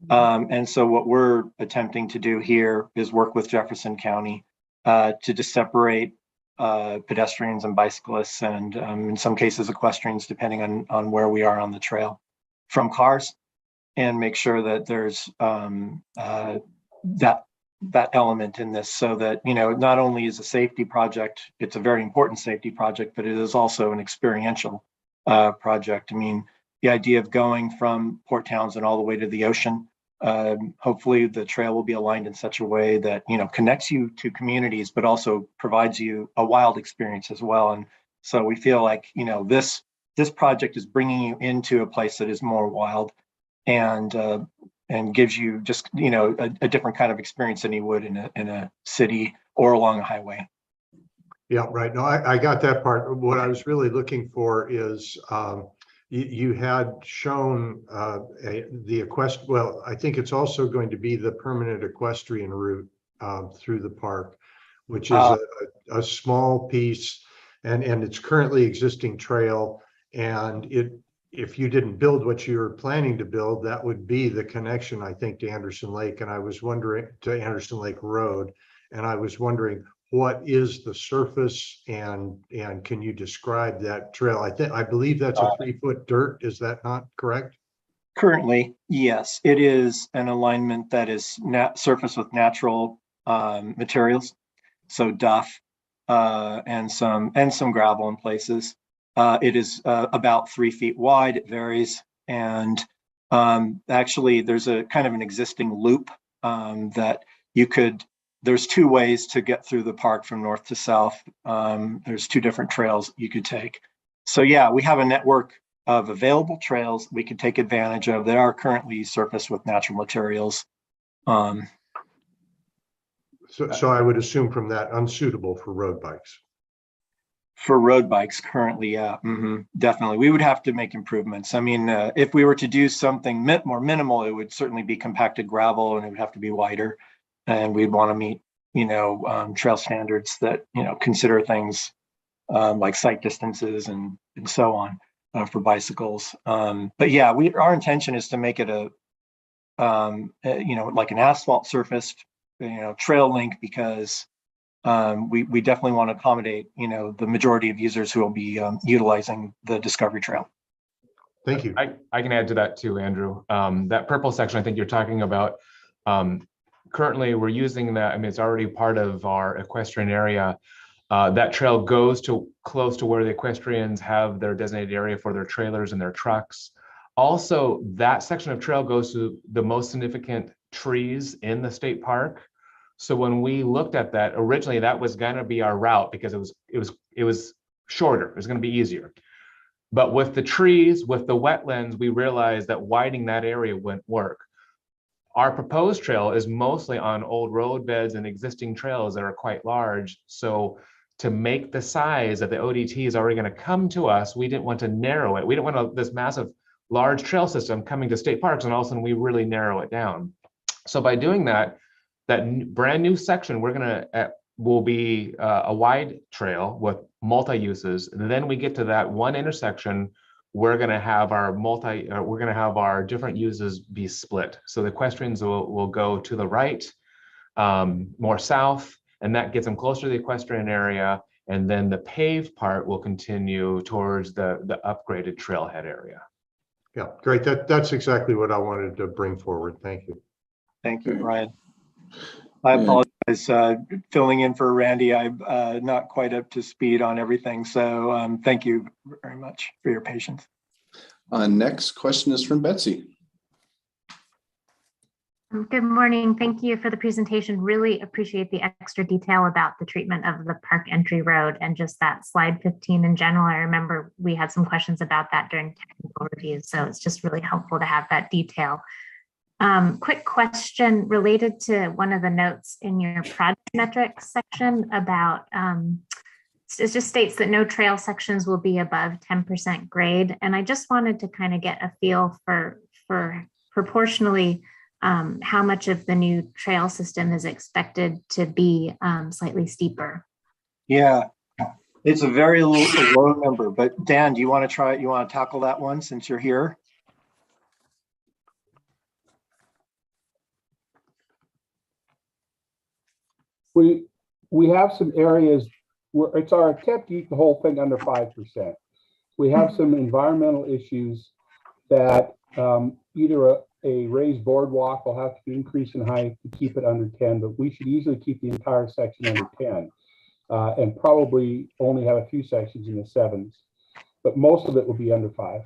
And so what we're attempting to do here is work with Jefferson County to just separate pedestrians and bicyclists and in some cases equestrians, depending on where we are on the trail, from cars, and make sure that there's that element in this, so that, you know, not only is a safety project, it's a very important safety project, but it is also an experiential project. I mean, the idea of going from Port Townsend all the way to the ocean, hopefully the trail will be aligned in such a way that, you know, connects you to communities, but also provides you a wild experience as well. And so we feel like, you know, this project is bringing you into a place that is more wild and gives you just, you know, a different kind of experience than you would in a city or along a highway. Yeah, right. No, I got that part. What I was really looking for is you had shown well, I think it's also going to be the permanent equestrian route through the park, which is a small piece, and it's currently existing trail. And if you didn't build what you were planning to build, that would be the connection, I think, to Anderson Lake. And I was wondering, to Anderson Lake Road. And I was wondering, what is the surface, and can you describe that trail? I believe that's a 3-foot dirt. Is that not correct? Currently, yes, it is an alignment that is surface with natural materials, so duff and some gravel in places. It is about 3 feet wide. It varies, and actually, there's a kind of an existing loop that you could. There's 2 ways to get through the park from north to south. There's 2 different trails you could take. So yeah, we have a network of available trails we could take advantage of that are currently surfaced with natural materials. So I would assume from that, unsuitable for road bikes. For road bikes currently, yeah, definitely. We would have to make improvements. I mean, if we were to do something more minimal, it would certainly be compacted gravel and it would have to be wider. And we'd want to meet, you know, trail standards that, you know, consider things like sight distances and so on for bicycles. But yeah, our intention is to make it like an asphalt surfaced, trail link, because we definitely want to accommodate, the majority of users who will be utilizing the Discovery Trail. Thank you. I can add to that too, Andrew. That purple section I think you're talking about, currently we're using that. I mean, it's already part of our equestrian area. That trail goes to close to where the equestrians have their designated area for their trailers and their trucks. Also, that section of trail goes to the most significant trees in the state park. So when we looked at that, originally that was going to be our route because it was shorter. It was going to be easier. But with the trees, with the wetlands, we realized that widening that area wouldn't work. Our proposed trail is mostly on old road beds and existing trails that are quite large. So to make the size that the ODT is already going to come to us, we didn't want to narrow it. We didn't want this massive large trail system coming to state parks, and all of a sudden we really narrow it down. So by doing that, brand new section will be a wide trail with multi-uses. And then we get to that one intersection, we're going to have our different uses be split. So the equestrians will go to the right, more south, and that gets them closer to the equestrian area. And then the paved part will continue towards the upgraded trailhead area. Yeah, great. That's exactly what I wanted to bring forward. Thank you. Thank you, Brian. I apologize, filling in for Randy. I'm not quite up to speed on everything. So thank you very much for your patience. Next question is from Betsy. Good morning. Thank you for the presentation. Really appreciate the extra detail about the treatment of the park entry road and just that slide 15 in general. I remember we had some questions about that during technical reviews, so it's just really helpful to have that detail. Quick question related to one of the notes in your project metrics section about, it just states that no trail sections will be above 10% grade. And I just wanted to kind of get a feel for proportionally how much of the new trail system is expected to be slightly steeper. Yeah, it's a very low number, but Dan, do you want to try it? You want to tackle that one since you're here? We have some areas where it's our attempt to keep the whole thing under 5%. We have some environmental issues that either a raised boardwalk will have to be increased in height to keep it under 10, but we should easily keep the entire section under 10 and probably only have a few sections in the 7s, but most of it will be under 5.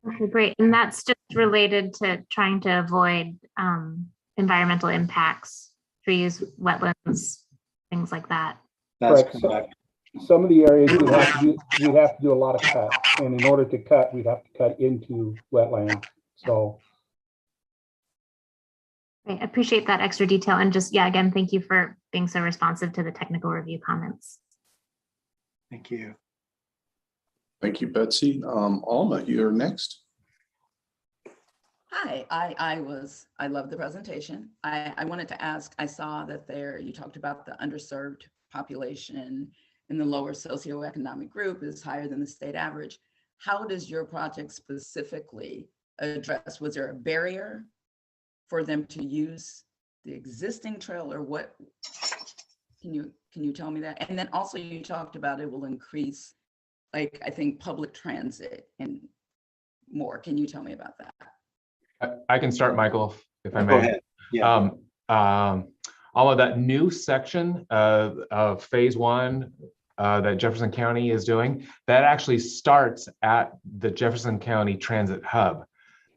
Okay, great. And that's just related to trying to avoid environmental impacts, trees, wetlands, things like that. That's correct. correct. Some of the areas we'd have to do a lot of cut, and in order to cut, we'd have to cut into wetland. So I appreciate that extra detail, and just, yeah, again, thank you for being so responsive to the technical review comments. Thank you. Thank you, Betsy. Alma, you're next. Hi, I love the presentation. I wanted to ask, I saw that you talked about the underserved population in the lower socioeconomic group is higher than the state average. How does your project specifically address, was there a barrier for them to use the existing trail, or what? Can you tell me that? And then also you talked about it will increase, like, I think public transit and more. Can you tell me about that? I can start, Michael, if I may. Go ahead. Yeah. All of that new section of phase 1 that Jefferson County is doing, that actually starts at the Jefferson County Transit Hub.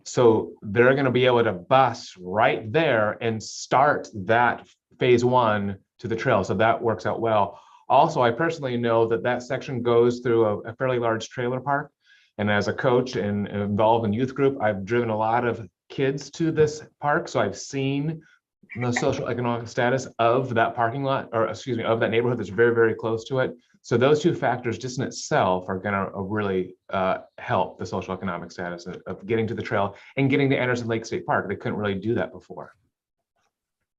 So they're going to be able to bus right there and start that phase 1 to the trail. So that works out well. Also, I personally know that section goes through a fairly large trailer park. And as a coach and involved in youth group, I've driven a lot of kids to this park. So I've seen the social economic status of that parking lot, or excuse me, of that neighborhood that's very, very close to it. So those two factors just in itself are going to really help the social economic status of getting to the trail and getting to Anderson Lake State Park. They couldn't really do that before.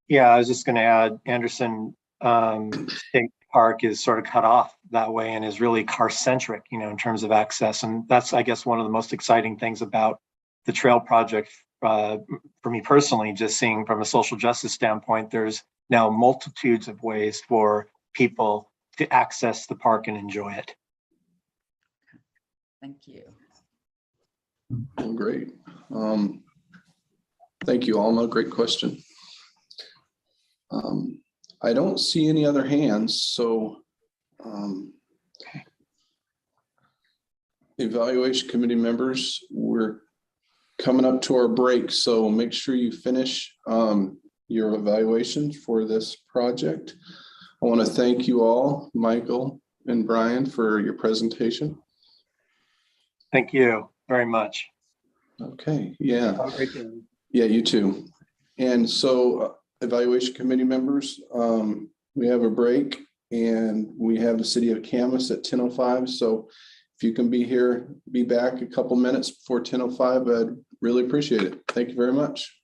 Yeah, I was just going to add, Anderson State park is sort of cut off that way and is really car centric, in terms of access. And that's, I guess, one of the most exciting things about the trail project for me personally, just seeing from a social justice standpoint, there's now multitudes of ways for people to access the park and enjoy it. Thank you. Well, great. Thank you, Alma. Great question. I don't see any other hands, so evaluation committee members, we're coming up to our break, so make sure you finish your evaluation for this project. I want to thank you all, Michael and Brian, for your presentation. Thank you very much. Okay, yeah. Have a great day. Yeah, you too. And so evaluation committee members, we have a break and we have the city of Camas at 10:05. So if you can be back a couple minutes before 10:05, I'd really appreciate it. Thank you very much.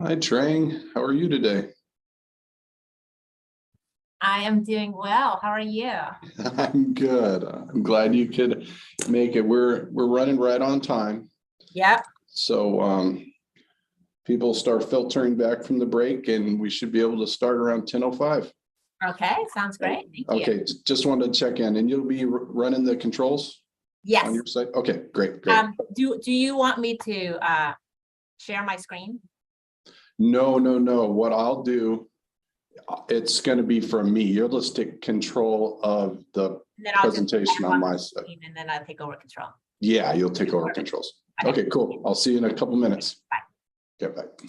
Hi, Trang. How are you today? I am doing well. How are you? I'm good. I'm glad you could make it. We're running right on time. Yep. So people start filtering back from the break and we should be able to start around 10:05. Okay, sounds great. Thank you. Okay, just wanted to check in, and you'll be running the controls Yes. on your site? Okay, great, great. Do you want me to share my screen? No. What I'll do, it's going to be from me. You'll just take control of the And then I'll presentation on my side. And then I'll take over control. Yeah, you'll take over controls. Okay, cool. I'll see you in a couple minutes. Bye. Okay, bye.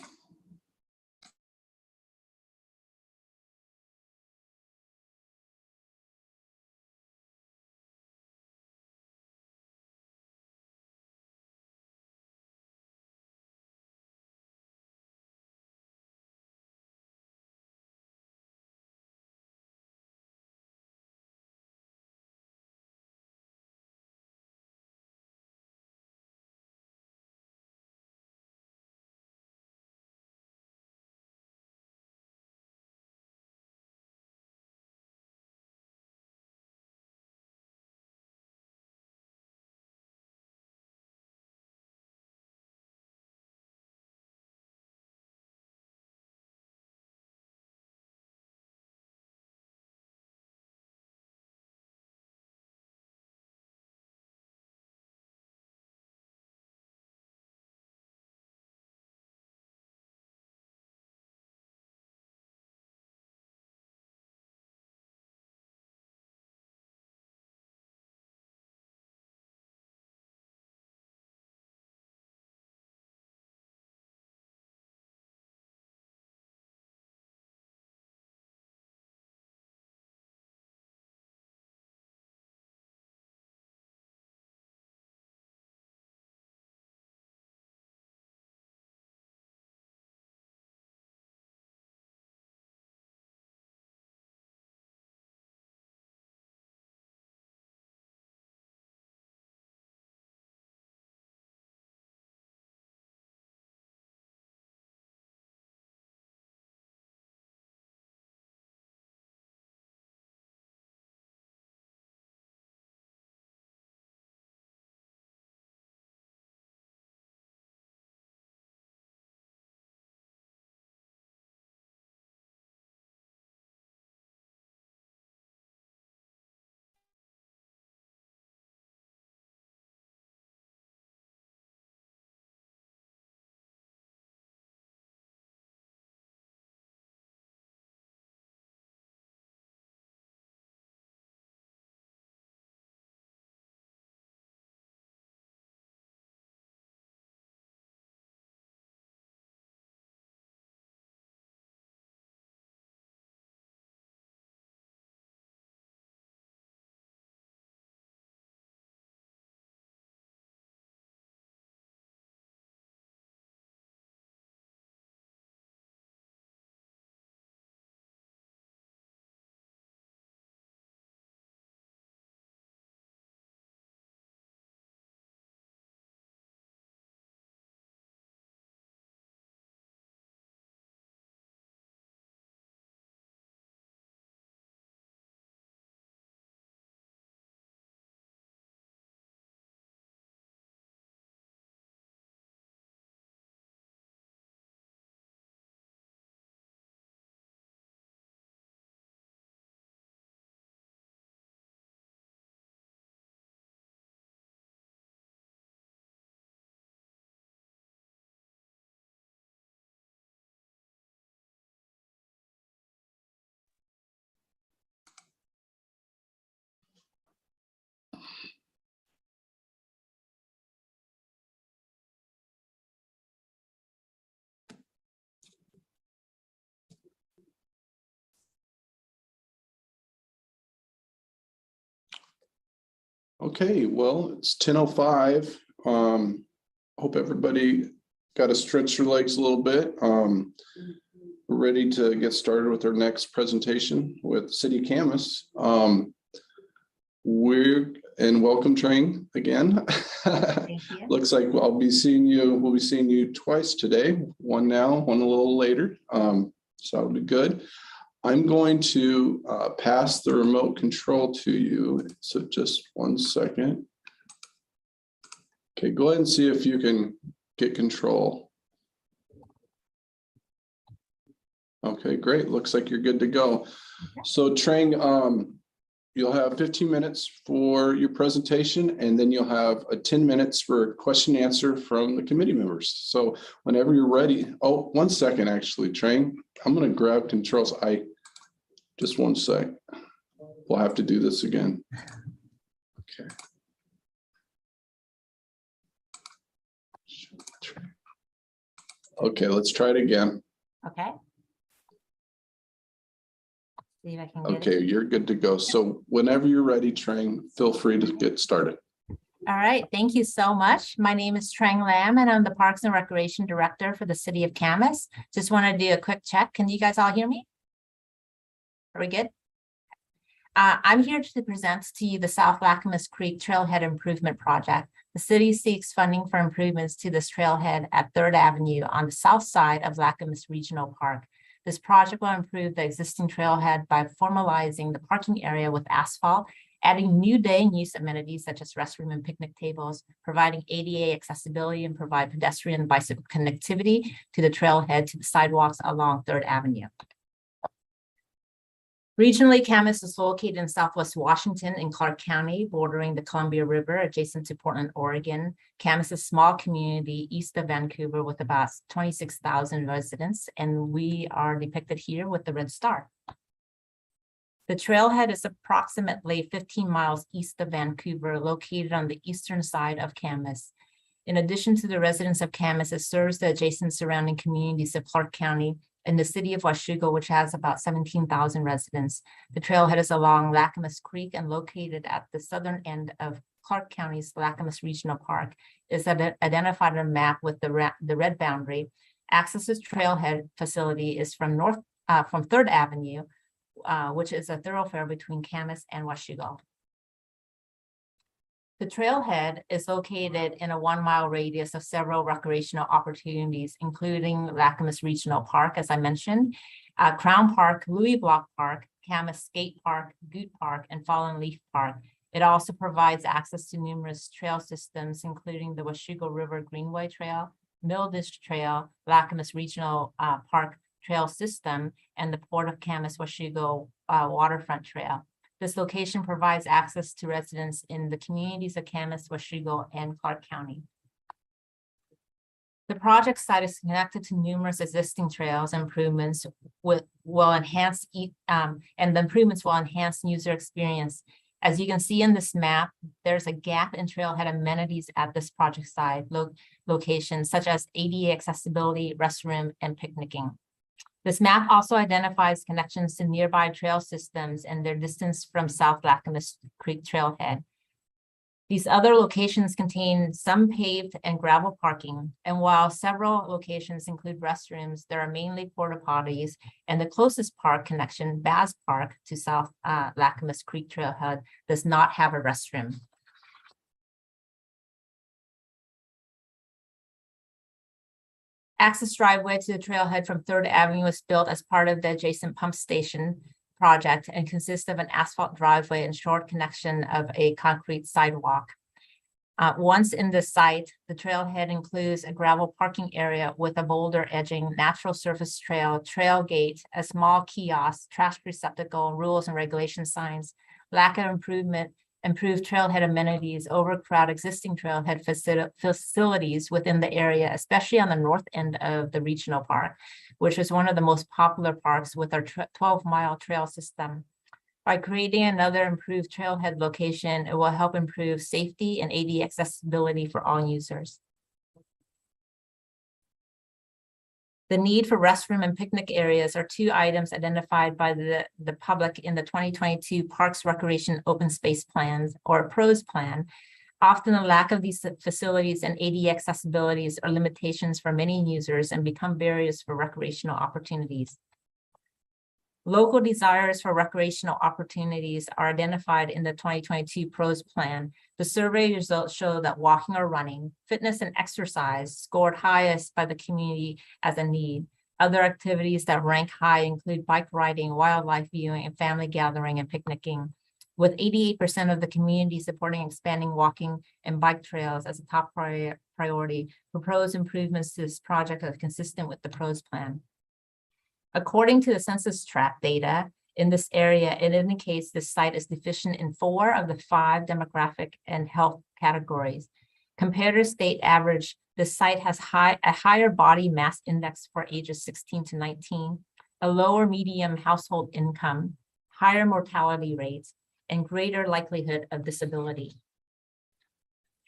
Okay, well, it's 10:05. Hope everybody got to stretch their legs a little bit. We're ready to get started with our next presentation with City Camas. And welcome, Trang, again. Thank you. Looks like we'll be seeing you twice today, one now, one a little later. So that'll be good. I'm going to pass the remote control to you. So just 1 second. Okay, go ahead and see if you can get control. Okay, great. Looks like you're good to go. So Trang, you'll have 15 minutes for your presentation, and then you'll have 10 minutes for question and answer from the committee members. So whenever you're ready. Oh, 1 second, actually, Trang. I'm going to grab controls. Just 1 sec. We'll have to do this again. Okay. Okay, let's try it again. Okay. See if I can get Okay, it. you're good to go. So whenever you're ready, Trang, feel free to get started. All right, thank you so much. My name is Trang Lam, and I'm the Parks and Recreation Director for the City of Camas. Just want to do a quick check. Can you guys all hear me? Are we good? I'm here to present to you the South Lacamas Creek Trailhead Improvement Project. The city seeks funding for improvements to this trailhead at 3rd Avenue on the south side of Lacamas Regional Park. This project will improve the existing trailhead by formalizing the parking area with asphalt, adding new day and use amenities such as restroom and picnic tables, providing ADA accessibility, and provide pedestrian and bicycle connectivity to the trailhead to the sidewalks along 3rd Avenue. Regionally, Camas is located in Southwest Washington in Clark County, bordering the Columbia River, adjacent to Portland, Oregon. Camas is a small community east of Vancouver with about 26,000 residents, and we are depicted here with the red star. The trailhead is approximately 15 miles east of Vancouver, located on the eastern side of Camas. In addition to the residents of Camas, it serves the adjacent surrounding communities of Clark County and the city of Washougal, which has about 17,000 residents. The trailhead is along Lacamas Creek and located at the southern end of Clark County's Lacamas Regional Park. Is identified on a map with the red boundary. Access to trailhead facility is from 3rd Avenue, which is a thoroughfare between Camas and Washougal. The trailhead is located in a 1 mile radius of several recreational opportunities, including Lacamas Regional Park, as I mentioned, Crown Park, Louis Block Park, Camas Skate Park, Goot Park, and Fallen Leaf Park. It also provides access to numerous trail systems, including the Washougal River Greenway Trail, Milldish Trail, Lacamas Regional Park Trail System, and the Port of Camas Washougal Waterfront Trail. This location provides access to residents in the communities of Camas, Washougal, and Clark County. The project site is connected to numerous existing trails. Improvements will enhance and the improvements will enhance user experience. As you can see in this map, there's a gap in trailhead amenities at this project site location, such as ADA accessibility, restroom, and picnicking. This map also identifies connections to nearby trail systems and their distance from South Lacamas Creek Trailhead. These other locations contain some paved and gravel parking, and while several locations include restrooms, there are mainly porta potties, and the closest park connection, Baz Park, to South Lacamas Creek Trailhead does not have a restroom. Access driveway to the trailhead from 3rd Avenue was built as part of the adjacent pump station project and consists of an asphalt driveway and short connection of a concrete sidewalk. Once in the site, the trailhead includes a gravel parking area with a boulder edging, natural surface trail, trail gate, a small kiosk, trash receptacle, rules and regulation signs, lack of improved trailhead amenities, overcrowd existing trailhead facilities within the area, especially on the north end of the regional park, which is one of the most popular parks with our 12-mile trail system. By creating another improved trailhead location, it will help improve safety and ADA accessibility for all users. The need for restroom and picnic areas are two items identified by the public in the 2022 Parks Recreation Open Space Plans, or PROS plan. Often the lack of these facilities and ADA accessibilities are limitations for many users and become barriers for recreational opportunities. Local desires for recreational opportunities are identified in the 2022 PROS plan. The survey results show that walking or running, fitness and exercise scored highest by the community as a need. Other activities that rank high include bike riding, wildlife viewing, and family gathering and picnicking, with 88% of the community supporting expanding walking and bike trails as a top priority. Proposed improvements to this project are consistent with the PROS plan. According to the census tract data in this area, it indicates this site is deficient in 4 of the 5 demographic and health categories. Compared to state average, this site has a higher body mass index for ages 16 to 19, a lower median household income, higher mortality rates, and greater likelihood of disability.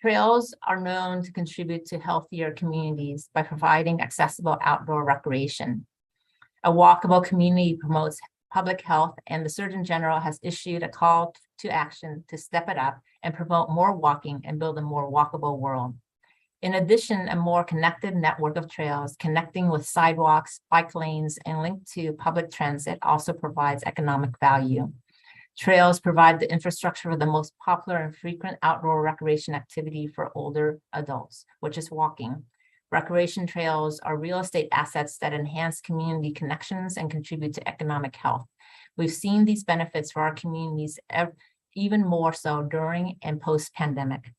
Trails are known to contribute to healthier communities by providing accessible outdoor recreation. A walkable community promotes public health, and the Surgeon General has issued a call to action to step it up and promote more walking and build a more walkable world. In addition, a more connected network of trails connecting with sidewalks, bike lanes, and linked to public transit also provides economic value. Trails provide the infrastructure for the most popular and frequent outdoor recreation activity for older adults, which is walking. Recreation trails are real estate assets that enhance community connections and contribute to economic health. We've seen these benefits for our communities even more so during and post-pandemic.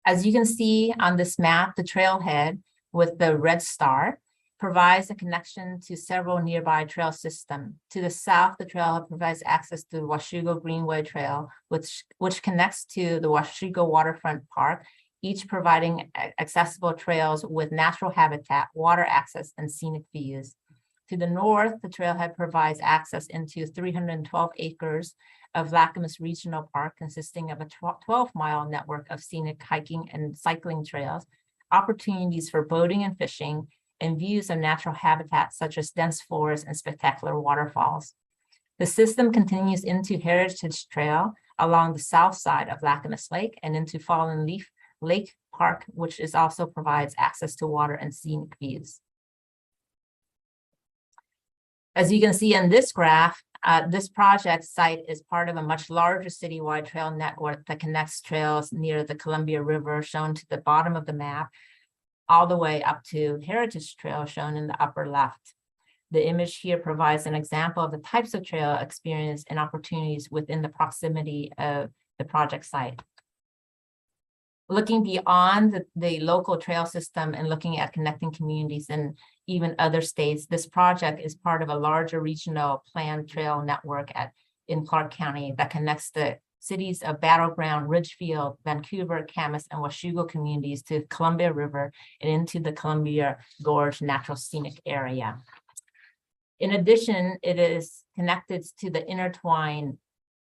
As you can see on this map, the trailhead with the red star provides a connection to several nearby trail systems. To the south, the trailhead provides access to the Washougal Greenway Trail, which connects to the Washougal Waterfront Park, each providing accessible trails with natural habitat, water access, and scenic views. To the north, the trailhead provides access into 312 acres of Lacamas Regional Park, consisting of a 12-mile network of scenic hiking and cycling trails, opportunities for boating and fishing, and views of natural habitat such as dense forests and spectacular waterfalls. The system continues into Heritage Trail along the south side of Lacamas Lake and into Fallen Leaf Lake Park, which also provides access to water and scenic views. As you can see in this graph, this project site is part of a much larger citywide trail network that connects trails near the Columbia River, shown to the bottom of the map, all the way up to Heritage Trail, shown in the upper left. The image here provides an example of the types of trail experience and opportunities within the proximity of the project site. Looking beyond the local trail system and looking at connecting communities in even other states, this project is part of a larger regional planned trail network in Clark County that connects the cities of Battleground, Ridgefield, Vancouver, Camas, and Washougal communities to Columbia River and into the Columbia Gorge Natural Scenic Area. In addition, it is connected to the intertwined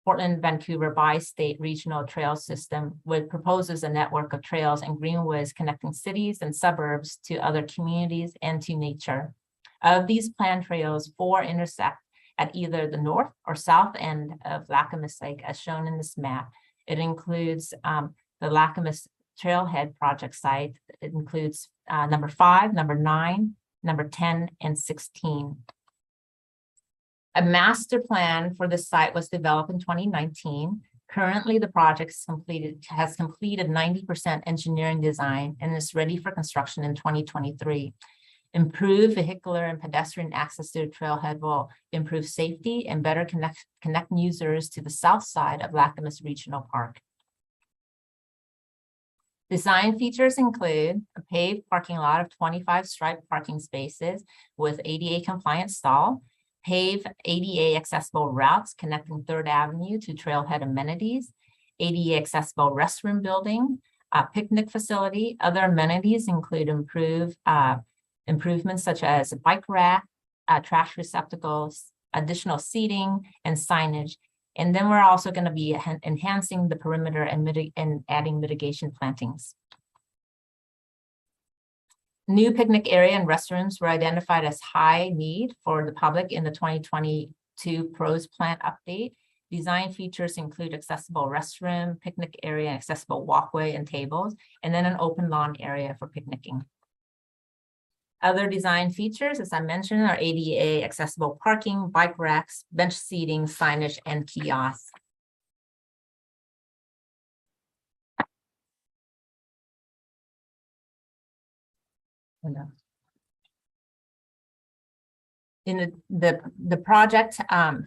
Portland-Vancouver bi-state regional trail system, which proposes a network of trails and greenways connecting cities and suburbs to other communities and to nature. Of these planned trails, 4 intersect at either the north or south end of Lacamas Lake, as shown in this map. It includes the Lacamas Trailhead project site. It includes number 5, number 9, number 10, and 16. A master plan for the site was developed in 2019. Currently, the project has completed 90% engineering design and is ready for construction in 2023. Improved vehicular and pedestrian access to the trailhead will improve safety and better connect users to the south side of Lacamas Regional Park. Design features include a paved parking lot of 25 striped parking spaces with ADA compliant stall, paved ADA accessible routes connecting 3rd Avenue to trailhead amenities, ADA accessible restroom building, a picnic facility. Other amenities include improvements such as a bike rack, trash receptacles, additional seating, and signage. And then we're also going to be enhancing the perimeter and adding mitigation plantings. New picnic area and restrooms were identified as high need for the public in the 2022 PROS plan update. Design features include accessible restroom, picnic area, accessible walkway and tables, and then an open lawn area for picnicking. Other design features, as I mentioned, are ADA accessible parking, bike racks, bench seating, signage, and kiosks. In the project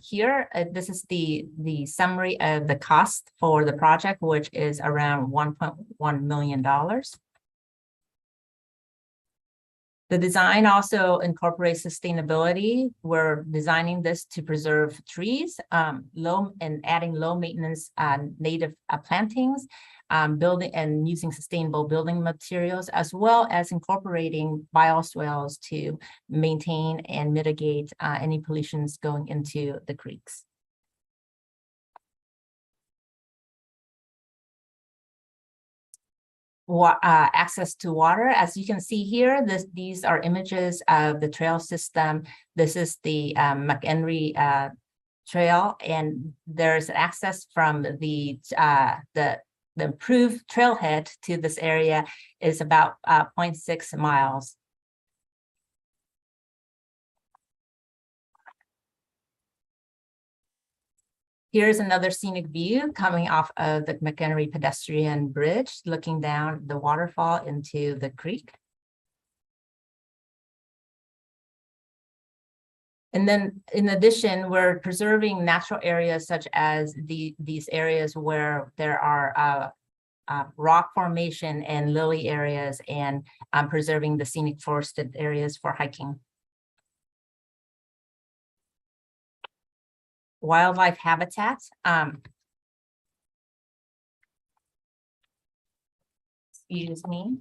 here, this is the summary of the cost for the project, which is around $1.1 million. The design also incorporates sustainability. We're designing this to preserve trees, adding low maintenance native plantings, building and using sustainable building materials, as well as incorporating bioswales to maintain and mitigate any pollutions going into the creeks. Access to water. As you can see here, these are images of the trail system. This is the McHenry Trail, and there's access from the improved trailhead to this area is about 0.6 miles. Here's another scenic view coming off of the McHenry pedestrian bridge, looking down the waterfall into the creek. And then in addition, we're preserving natural areas such as these areas where there are rock formation and lily areas, and preserving the scenic forested areas for hiking. Wildlife habitat. Excuse me.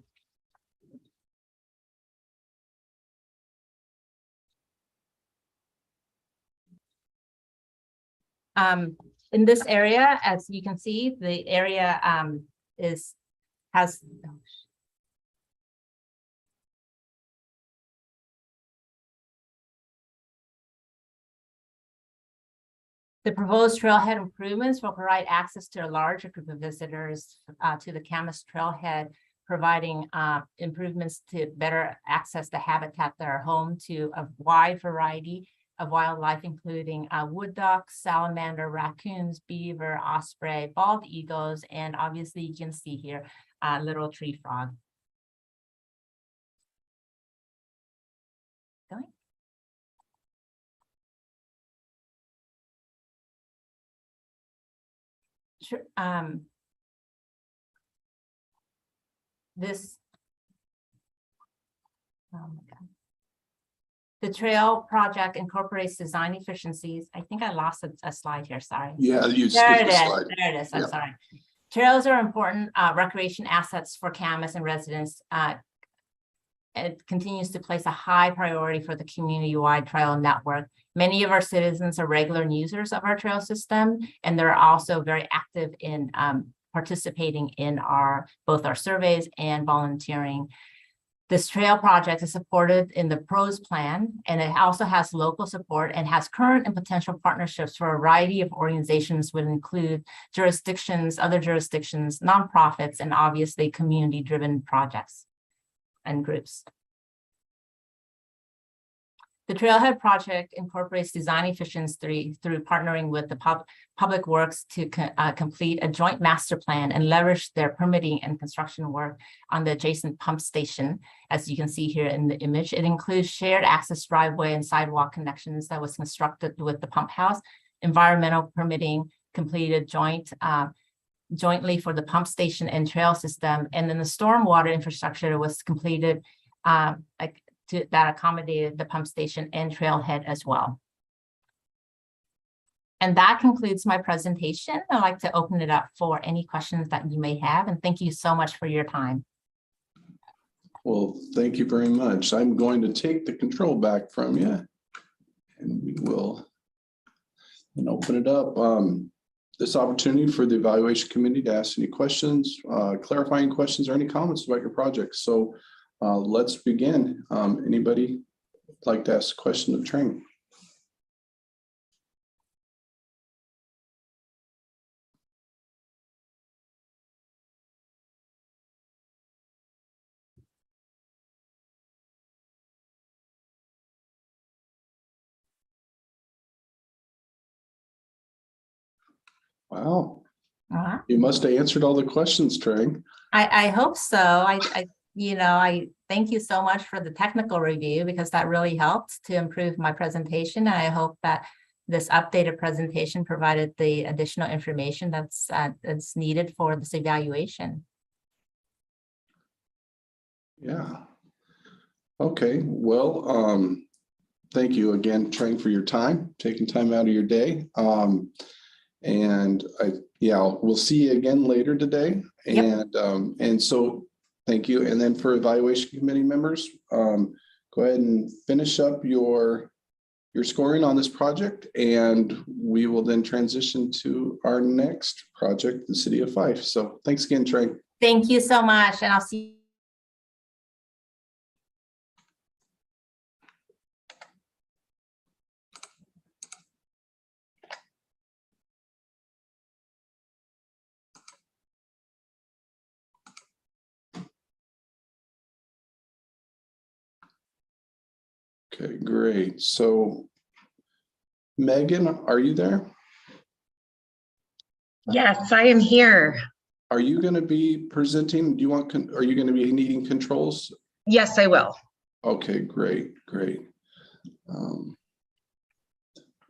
In this area, as you can see, the area has the proposed trailhead improvements will provide access to a larger group of visitors to the Camas trailhead, providing improvements to better access the habitat that are home to a wide variety of wildlife, including wood ducks, salamander, raccoons, beaver, osprey, bald eagles, and obviously you can see here little tree frog. Going. Sure. This. Oh my God. The trail project incorporates design efficiencies. I think I lost a slide here, sorry. Yeah, you There skipped it the is, slide. there it is, I'm Yeah. sorry. Trails are important recreation assets for Camas and residents. It continues to place a high priority for the community-wide trail network. Many of our citizens are regular users of our trail system, and they're also very active in participating in both our surveys and volunteering. This trail project is supported in the PROS plan, and it also has local support and has current and potential partnerships for a variety of organizations, would include jurisdictions, other jurisdictions, nonprofits, and obviously community-driven projects and groups. The Trailhead project incorporates design efficiency through partnering with the Public Works to complete a joint master plan and leverage their permitting and construction work on the adjacent pump station. As you can see here in the image, it includes shared access driveway and sidewalk connections that was constructed with the pump house, environmental permitting completed jointly for the pump station and trail system, and then the stormwater infrastructure was completed that accommodated the pump station and trailhead as well. And that concludes my presentation. I'd like to open it up for any questions that you may have, and thank you so much for your time. Well, thank you very much. I'm going to take the control back from you, and we will open it up. This opportunity for the evaluation committee to ask any questions, clarifying questions, or any comments about your project. So let's begin. Anybody like to ask a question of training? Wow. Uh-huh. You must have answered all the questions, Trang. I hope so. I thank you so much for the technical review because that really helped to improve my presentation. And I hope that this updated presentation provided the additional information that's needed for this evaluation. Yeah. Okay. Well, thank you again, Trang, for your time, taking time out of your day. We'll see you again later today. Yep. And so thank you. And then for evaluation committee members, go ahead and finish up your scoring on this project, and we will then transition to our next project, the City of Fife. So thanks again, Trang. Thank you so much, and I'll see you. Okay, great. So Megan, are you there? Yes, I am here. Are you going to be presenting? Are you going to be needing controls? Yes, I will. Okay, great. We'll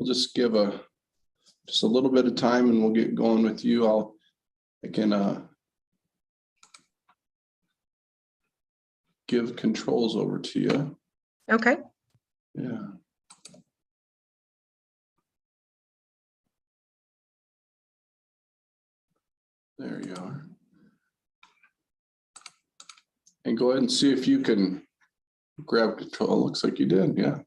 just give just a little bit of time and we'll get going with you. I can give controls over to you. Okay. Yeah. There you are. And go ahead and see if you can grab control. Looks like you did, yeah.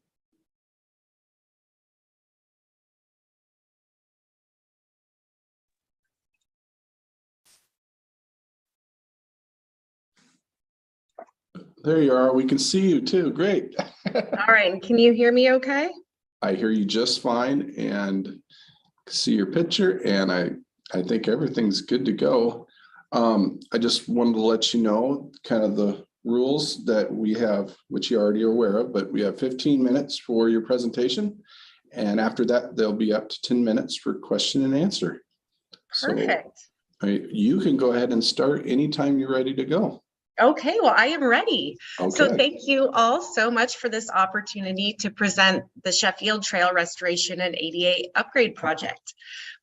There you are. We can see you too. Great. All right. And can you hear me okay? I hear you just fine and see your picture, and I think everything's good to go. I just wanted to let you know kind of the rules that we have, which you already are aware of, but we have 15 minutes for your presentation. And after that, there'll be up to 10 minutes for question and answer. Perfect. So you can go ahead and start anytime you're ready to go. Okay, well, I am ready. Okay. So thank you all so much for this opportunity to present the Sheffield Trail Restoration and ADA Upgrade Project.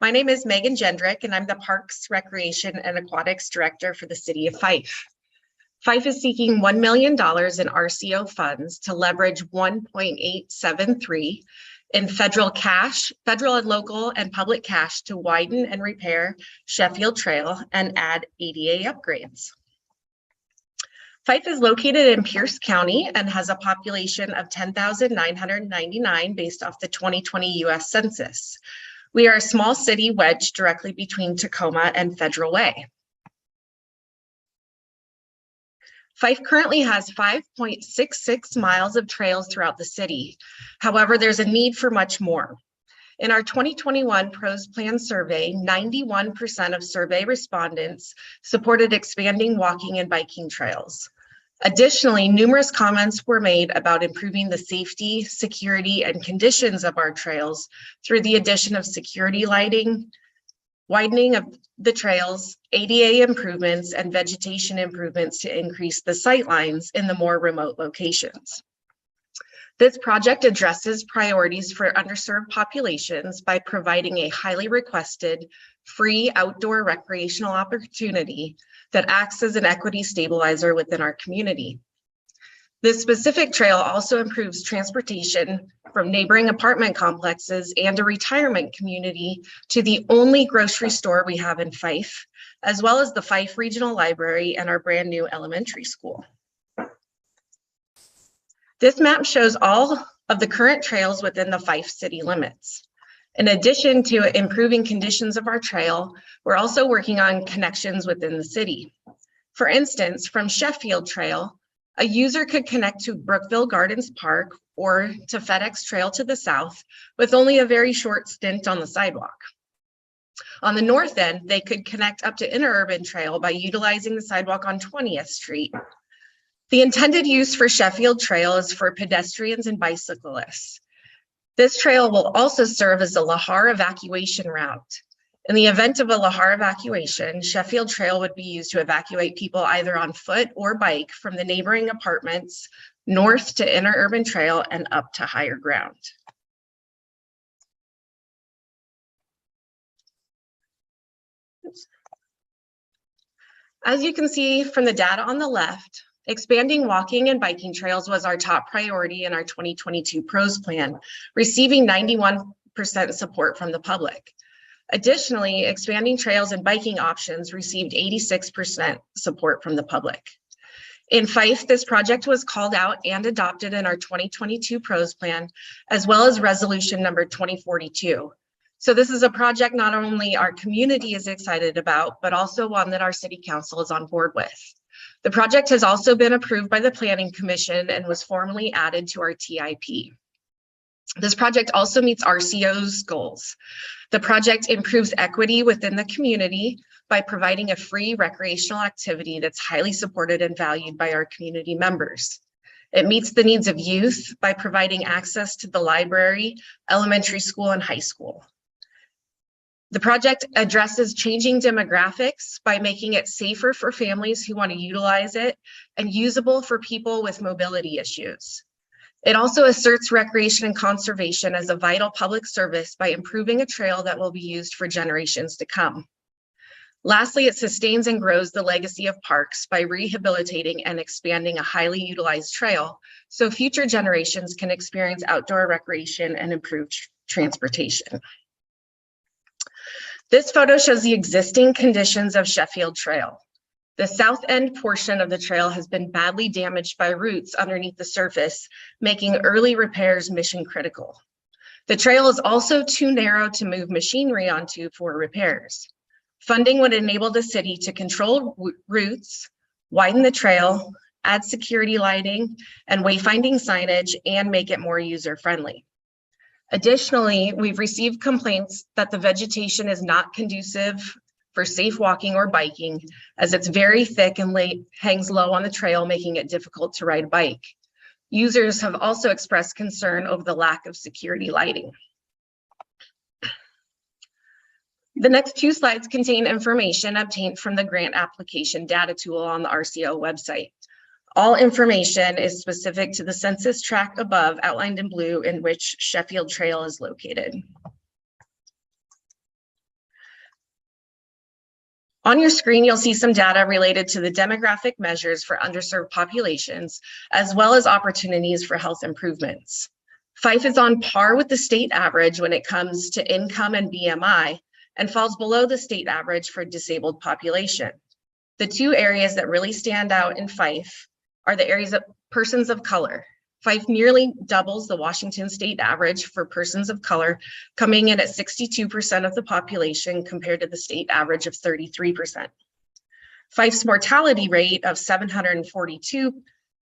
My name is Megan Jendrick, and I'm the Parks, Recreation, and Aquatics Director for the City of Fife. Fife is seeking $1 million in RCO funds to leverage 1.873 in federal and local and public cash to widen and repair Sheffield Trail and add ADA upgrades. Fife is located in Pierce County and has a population of 10,999 based off the 2020 US Census. We are a small city wedged directly between Tacoma and Federal Way. Fife currently has 5.66 miles of trails throughout the city. However, there's a need for much more. In our 2021 Pros Plan survey, 91% of survey respondents supported expanding walking and biking trails. Additionally, numerous comments were made about improving the safety, security, and conditions of our trails through the addition of security lighting, widening of the trails, ADA improvements, and vegetation improvements to increase the sight lines in the more remote locations. This project addresses priorities for underserved populations by providing a highly requested free outdoor recreational opportunity that acts as an equity stabilizer within our community. This specific trail also improves transportation from neighboring apartment complexes and a retirement community to the only grocery store we have in Fife, as well as the Fife Regional Library and our brand new elementary school. This map shows all of the current trails within the Fife city limits. In addition to improving conditions of our trail, we're also working on connections within the city. For instance, from Sheffield Trail, a user could connect to Brookville Gardens Park or to FedEx Trail to the south with only a very short stint on the sidewalk. On the north end, they could connect up to Interurban Trail by utilizing the sidewalk on 20th Street. The intended use for Sheffield Trail is for pedestrians and bicyclists. This trail will also serve as a lahar evacuation route. In the event of a Lahar evacuation, Sheffield Trail would be used to evacuate people either on foot or bike from the neighboring apartments north to interurban trail and up to higher ground. As you can see from the data on the left, expanding walking and biking trails was our top priority in our 2022 PROS plan, receiving 91% support from the public. Additionally, expanding trails and biking options received 86% support from the public. In Fife, this project was called out and adopted in our 2022 PROS plan, as well as resolution number 2042. So this is a project not only our community is excited about, but also one that our city council is on board with. The project has also been approved by the Planning Commission and was formally added to our TIP. This project also meets RCO's goals. The project improves equity within the community by providing a free recreational activity that's highly supported and valued by our community members. It meets the needs of youth by providing access to the library, elementary school, and high school. The project addresses changing demographics by making it safer for families who want to utilize it and usable for people with mobility issues. It also asserts recreation and conservation as a vital public service by improving a trail that will be used for generations to come. Lastly, it sustains and grows the legacy of parks by rehabilitating and expanding a highly utilized trail so future generations can experience outdoor recreation and improved transportation. This photo shows the existing conditions of Sheffield Trail. The south end portion of the trail has been badly damaged by roots underneath the surface, making early repairs mission critical. The trail is also too narrow to move machinery onto for repairs. Funding would enable the city to control routes, widen the trail, add security lighting and wayfinding signage, and make it more user-friendly. Additionally, we've received complaints that the vegetation is not conducive for safe walking or biking, as it's very thick and hangs low on the trail, making it difficult to ride a bike. Users have also expressed concern over the lack of security lighting. The next two slides contain information obtained from the grant application data tool on the RCO website. All information is specific to the census tract above, outlined in blue, in which Sheffield Trail is located. On your screen, you'll see some data related to the demographic measures for underserved populations, as well as opportunities for health improvements. Fife is on par with the state average when it comes to income and BMI, and falls below the state average for disabled population. The two areas that really stand out in Fife are the areas of persons of color. Fife nearly doubles the Washington state average for persons of color, coming in at 62% of the population compared to the state average of 33%. Fife's mortality rate of 742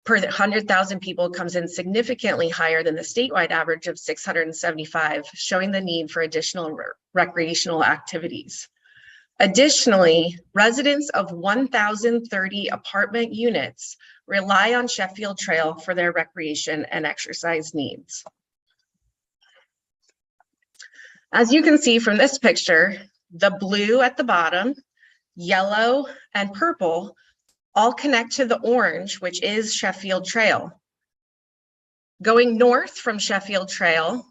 per 100,000 people comes in significantly higher than the statewide average of 675, showing the need for additional recreational activities. Additionally, residents of 1,030 apartment units rely on Sheffield Trail for their recreation and exercise needs. As you can see from this picture, the blue at the bottom, yellow, and purple all connect to the orange, which is Sheffield Trail. Going north from Sheffield Trail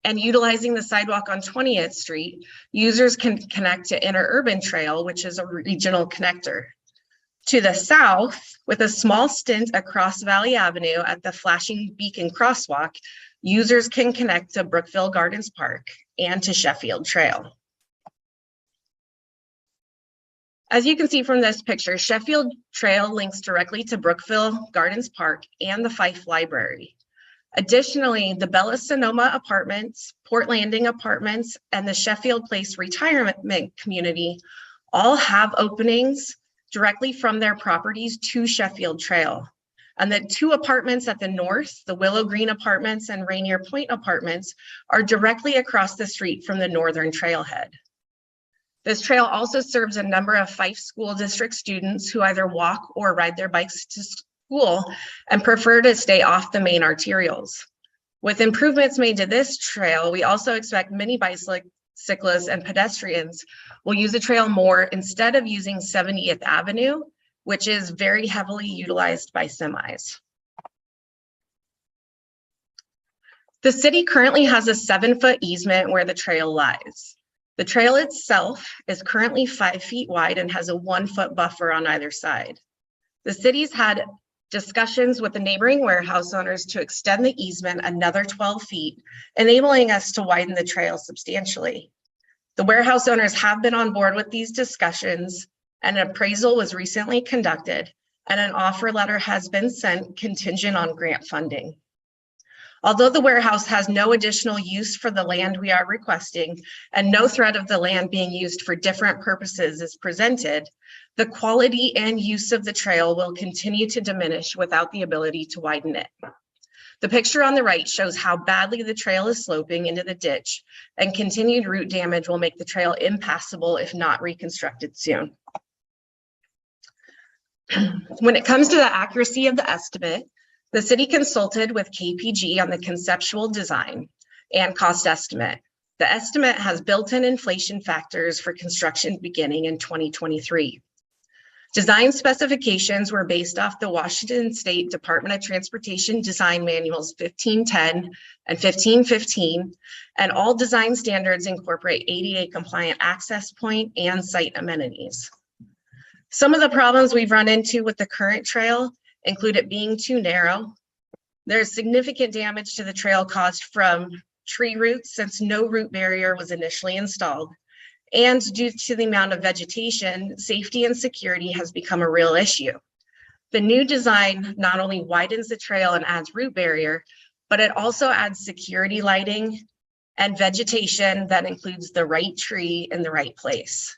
and utilizing the sidewalk on 20th Street, users can connect to Interurban Trail, which is a regional connector. To the south, with a small stint across Valley Avenue at the flashing beacon crosswalk, users can connect to Brookville Gardens Park and to Sheffield Trail. As you can see from this picture, Sheffield Trail links directly to Brookville Gardens Park and the Fife Library. Additionally, the Bella Sonoma Apartments, Port Landing Apartments, and the Sheffield Place Retirement Community all have openings directly from their properties to Sheffield Trail. And the two apartments at the north, the Willow Green Apartments and Rainier Point Apartments, are directly across the street from the northern trailhead. This trail also serves a number of Fife School District students who either walk or ride their bikes to school and prefer to stay off the main arterials. With improvements made to this trail, we also expect many cyclists, and pedestrians will use the trail more instead of using 70th Avenue, which is very heavily utilized by semis. The city currently has a 7-foot easement where the trail lies. The trail itself is currently 5 feet wide and has a 1-foot buffer on either side. The city's had discussions with the neighboring warehouse owners to extend the easement another 12 feet, enabling us to widen the trail substantially. The warehouse owners have been on board with these discussions. An appraisal was recently conducted and an offer letter has been sent contingent on grant funding. Although the warehouse has no additional use for the land we are requesting and no threat of the land being used for different purposes is presented, the quality and use of the trail will continue to diminish without the ability to widen it. The picture on the right shows how badly the trail is sloping into the ditch, and continued root damage will make the trail impassable if not reconstructed soon. When it comes to the accuracy of the estimate, the city consulted with KPG on the conceptual design and cost estimate. The estimate has built-in inflation factors for construction beginning in 2023. Design specifications were based off the Washington State Department of Transportation Design Manuals 1510 and 1515, and all design standards incorporate ADA compliant access point and site amenities. Some of the problems we've run into with the current trail include it being too narrow. There's significant damage to the trail caused from tree roots since no root barrier was initially installed. And due to the amount of vegetation, safety and security has become a real issue. The new design not only widens the trail and adds root barrier, but it also adds security lighting and vegetation that includes the right tree in the right place.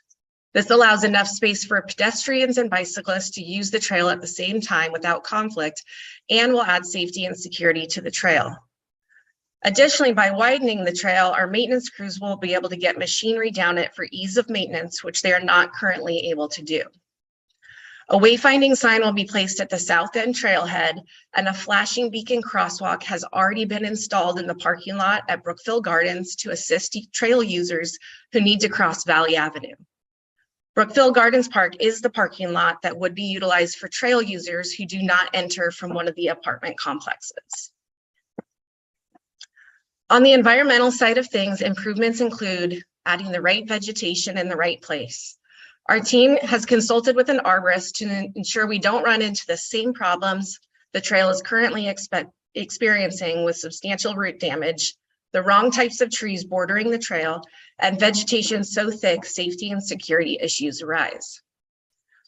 This allows enough space for pedestrians and bicyclists to use the trail at the same time without conflict, and will add safety and security to the trail. Additionally, by widening the trail, our maintenance crews will be able to get machinery down it for ease of maintenance, which they are not currently able to do. A wayfinding sign will be placed at the south end trailhead, and a flashing beacon crosswalk has already been installed in the parking lot at Brookville Gardens to assist trail users who need to cross Valley Avenue. Brookville Gardens Park is the parking lot that would be utilized for trail users who do not enter from one of the apartment complexes. On the environmental side of things, improvements include adding the right vegetation in the right place. Our team has consulted with an arborist to ensure we don't run into the same problems the trail is currently experiencing with substantial root damage, the wrong types of trees bordering the trail, and vegetation so thick safety and security issues arise.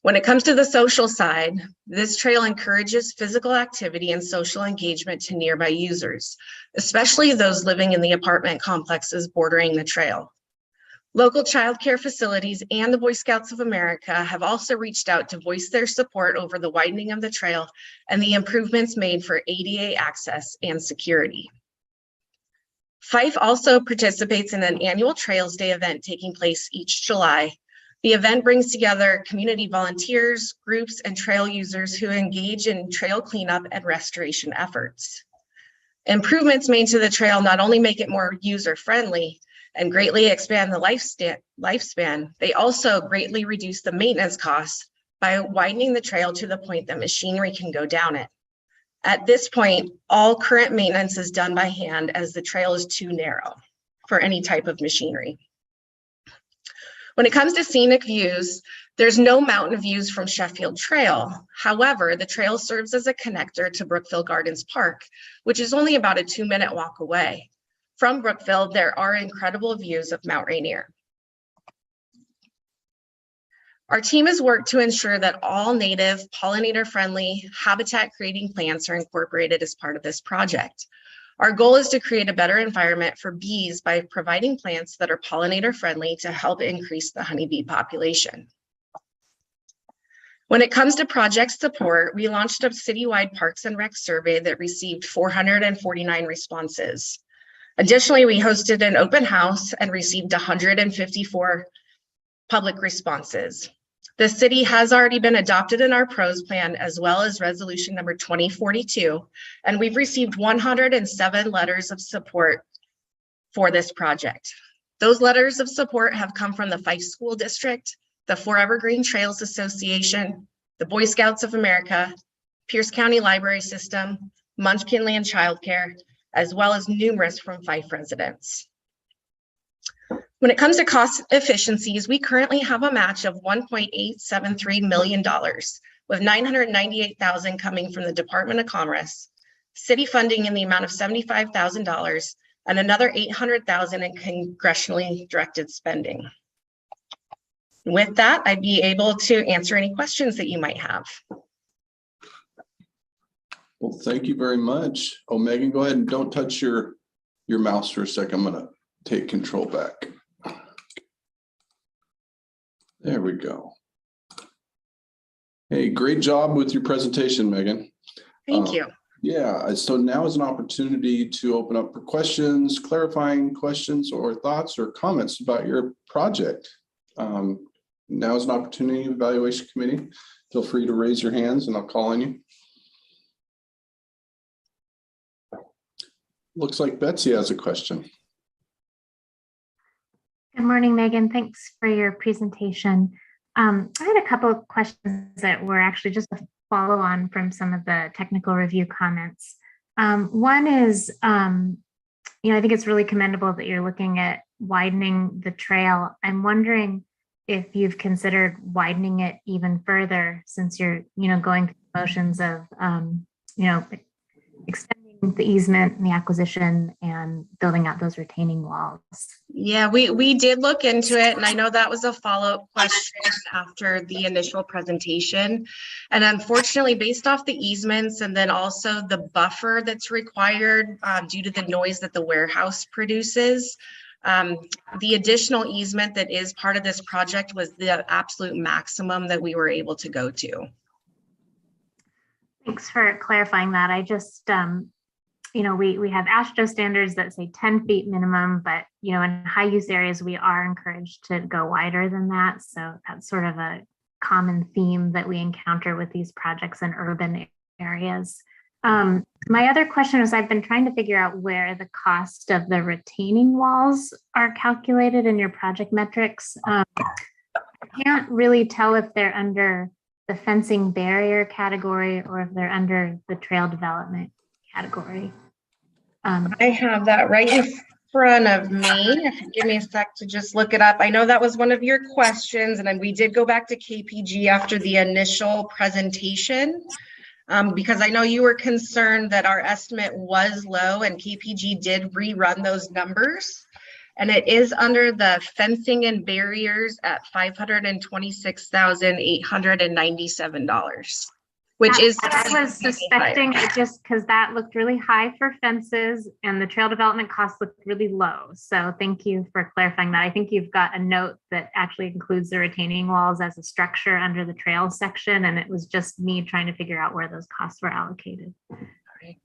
When it comes to the social side, this trail encourages physical activity and social engagement to nearby users, especially those living in the apartment complexes bordering the trail. Local childcare facilities and the Boy Scouts of America have also reached out to voice their support over the widening of the trail and the improvements made for ADA access and security. Fife also participates in an annual Trails Day event taking place each July. The event brings together community volunteers, groups, and trail users who engage in trail cleanup and restoration efforts. Improvements made to the trail not only make it more user-friendly and greatly expand the lifespan, they also greatly reduce the maintenance costs by widening the trail to the point that machinery can go down it. At this point, all current maintenance is done by hand as the trail is too narrow for any type of machinery. When it comes to scenic views, there's no mountain views from Sheffield Trail. However, the trail serves as a connector to Brookville Gardens Park, which is only about a 2-minute walk away. From Brookville, there are incredible views of Mount Rainier. Our team has worked to ensure that all native, pollinator-friendly, habitat-creating plants are incorporated as part of this project. Our goal is to create a better environment for bees by providing plants that are pollinator-friendly to help increase the honeybee population. When it comes to project support, we launched a citywide Parks and Rec survey that received 449 responses. Additionally, we hosted an open house and received 154 public responses. The city has already been adopted in our PROS plan as well as resolution number 2042, and we've received 107 letters of support for this project. Those letters of support have come from the Fife School District, the Forever Green Trails Association, the Boy Scouts of America, Pierce County Library System, Munchkin Land Childcare, as well as numerous from Fife residents. When it comes to cost efficiencies, we currently have a match of $1.873 million, with $998,000 coming from the Department of Commerce, city funding in the amount of $75,000, and another $800,000 in congressionally directed spending. With that, I'd be able to answer any questions that you might have. Well, thank you very much. Oh, Megan, go ahead and don't touch your mouse for a second. I'm gonna take control back. There we go. Hey, great job with your presentation, Megan. Thank you. Yeah, so now is an opportunity to open up for questions, clarifying questions or thoughts or comments about your project. Now is an opportunity, evaluation committee. Feel free to raise your hands and I'll call on you. Looks like Betsy has a question. Good morning, Megan. Thanks for your presentation. I had a couple of questions that were actually just a follow on from some of the technical review comments. One is, I think it's really commendable that you're looking at widening the trail. I'm wondering if you've considered widening it even further, since you're, going through the motions of, extending the easement and the acquisition and building out those retaining walls. Yeah, we did look into it, and I know that was a follow-up question after the initial presentation. And unfortunately, based off the easements and then also the buffer that's required due to the noise that the warehouse produces, the additional easement that is part of this project was the absolute maximum that we were able to go to. Thanks for clarifying that. I just, we have AASHTO standards that say 10 feet minimum, but, in high use areas, we are encouraged to go wider than that. So that's sort of a common theme that we encounter with these projects in urban areas. My other question is, I've been trying to figure out where the cost of the retaining walls are calculated in your project metrics. I can't really tell if they're under the fencing barrier category or if they're under the trail development category. I have that right in front of me. If you give me a sec to just look it up. I know that was one of your questions, and then we did go back to KPG after the initial presentation because I know you were concerned that our estimate was low, and KPG did rerun those numbers. And it is under the fencing and barriers at $526,897, which is. I was suspecting it just because that looked really high for fences and the trail development costs looked really low. So thank you for clarifying that. I think you've got a note that actually includes the retaining walls as a structure under the trail section. And it was just me trying to figure out where those costs were allocated. All right.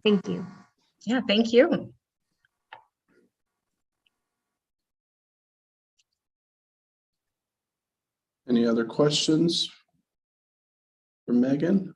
Thank you. Yeah, thank you. Any other questions for Megan?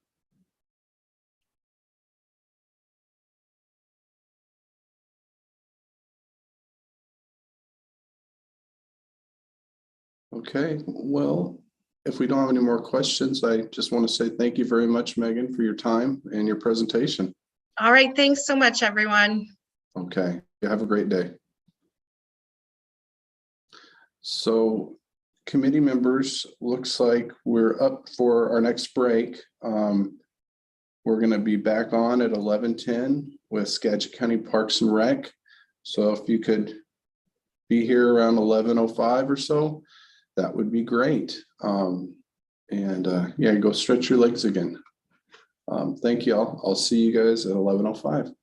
Okay, well, if we don't have any more questions, I just want to say thank you very much, Megan, for your time and your presentation. All right, thanks so much, everyone. Okay, you have a great day. So, committee members, looks like we're up for our next break. We're going to be back on at 11:10 with Skagit County Parks and Rec. So if you could be here around 11:05 or so, that would be great. Yeah, go stretch your legs again. Thank you all. I'll see you guys at 11:05.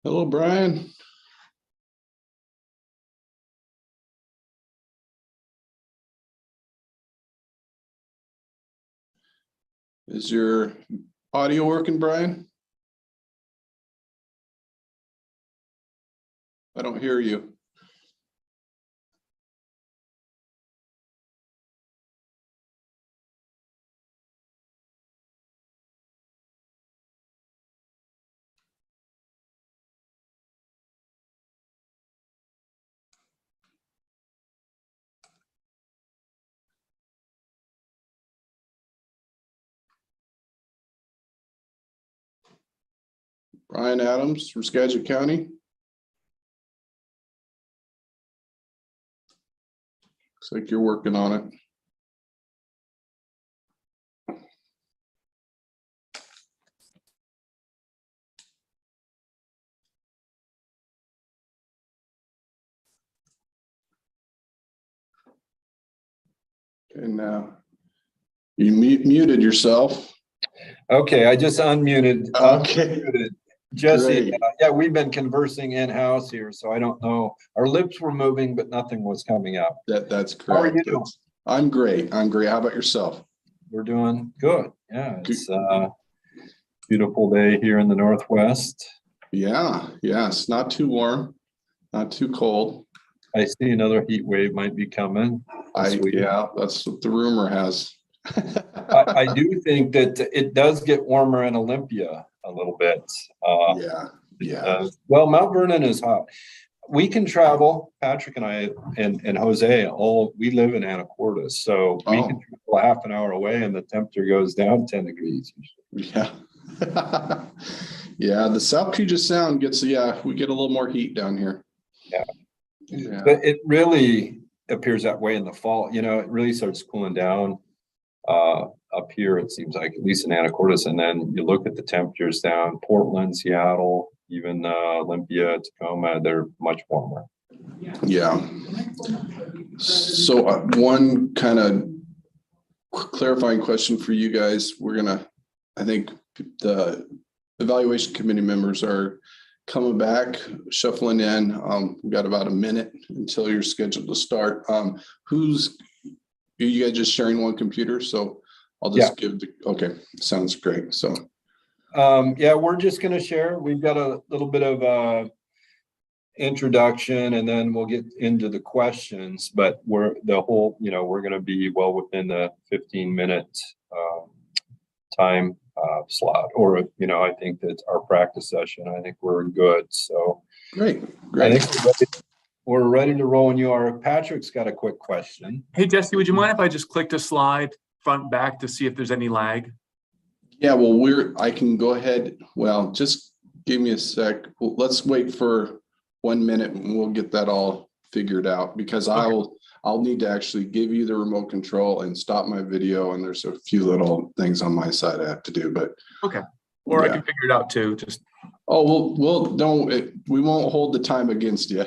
Hello, Brian. Is your audio working, Brian? I don't hear you. Brian Adams from Skagit County. Looks like you're working on it. And now you muted yourself. Okay, I just unmuted. Okay. Jesse, Great. yeah, we've been conversing in-house here, so I don't know. Our lips were moving, but nothing was coming out. That's correct. How are you doing? I'm great. I'm great. How about yourself? We're doing good. Yeah, it's a beautiful day here in the Northwest. Yeah, it's not too warm, not too cold. I see another heat wave might be coming. Yeah, that's what the rumor has. I do think that it does get warmer in Olympia a little bit. Yeah. Well, Mount Vernon is hot. We can travel, Patrick and I and Jose, we live in Anacortes, so we can travel half an hour away and the temperature goes down 10 degrees. Yeah. Yeah, the South Puget Sound gets, we get a little more heat down here. Yeah. But it really appears that way in the fall. You know, it really starts cooling down up here, it seems like, at least in Anacortes. And then you look at the temperatures down Portland, Seattle, even Olympia, Tacoma, they're much warmer. Yeah. So one kind of clarifying question for you guys. I think the evaluation committee members are coming back, shuffling in. We've got about a minute until you're scheduled to start. Are you guys just sharing one computer? So I'll just okay, sounds great. So yeah, we're just going to share. We've got a little bit of introduction and then we'll get into the questions, but we're going to be well within the 15-minute time slot, or I think that's our practice session. I think we're good. So great. I think we're ready to roll when you are. Patrick's got a quick question. Hey Jesse, would you mind if I just clicked a slide front and back to see if there's any lag? Yeah, well, I can go ahead. Well, just give me a sec. Let's wait for 1 minute and we'll get that all figured out, because I'll need to actually give you the remote control and stop my video. And there's a few little things on my side I have to do, but okay. Or I can figure it out too. Just we won't hold the time against you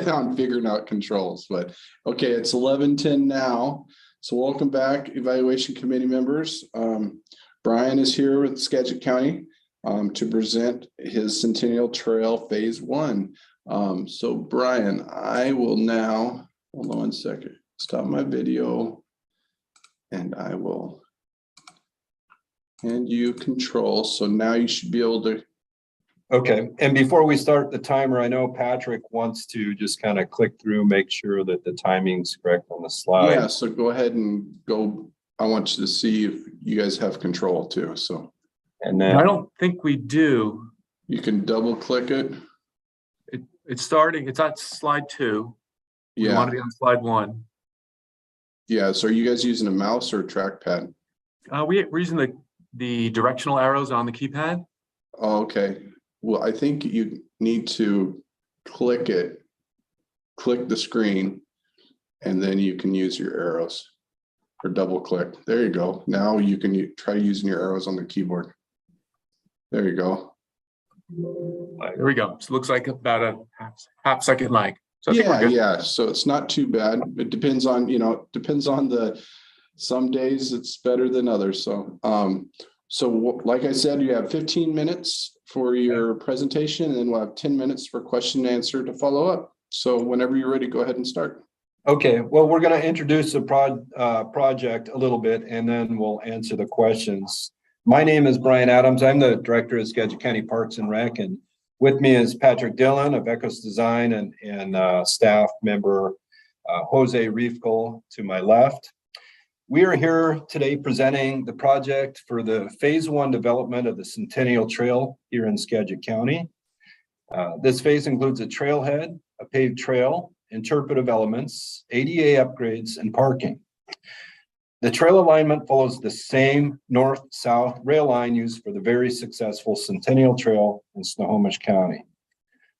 on figuring out controls, but okay, it's 11:10 now. So welcome back, evaluation committee members. Brian is here with Skagit County to present his Centennial Trail Phase 1. So Brian, I will now, hold on 1 second, stop my video and I will hand you control. So now you should be able to. Okay, and before we start the timer, I know Patrick wants to just kind of click through, make sure that the timing's correct on the slide. Yeah, so go ahead and go. I want you to see if you guys have control too. So, and then I don't think we do. You can double click it. It's starting. It's on slide 2. Yeah. We want to be on slide 1. Yeah. So are you guys using a mouse or a trackpad? We're using the directional arrows on the keypad. Oh, okay. Well, I think you need to click the screen, and then you can use your arrows, or double click. There you go. Now you can try using your arrows on the keyboard. There you go. There we go. So it looks like about a half second lag. So yeah. So it's not too bad. It depends on, some days it's better than others. So, like I said, you have 15 minutes for your presentation, and then we'll have 10 minutes for question and answer to follow up. So whenever you're ready, go ahead and start. Okay, well, we're going to introduce the project a little bit, and then we'll answer the questions. My name is Brian Adams. I'm the director of Skagit County Parks and Rec, and with me is Patrick Dillon of Ecos Design and staff member Jose Riefkel to my left. We are here today presenting the project for the phase 1 development of the Centennial Trail here in Skagit County. This phase includes a trailhead, a paved trail, interpretive elements, ADA upgrades, and parking. The trail alignment follows the same north-south rail line used for the very successful Centennial Trail in Snohomish County.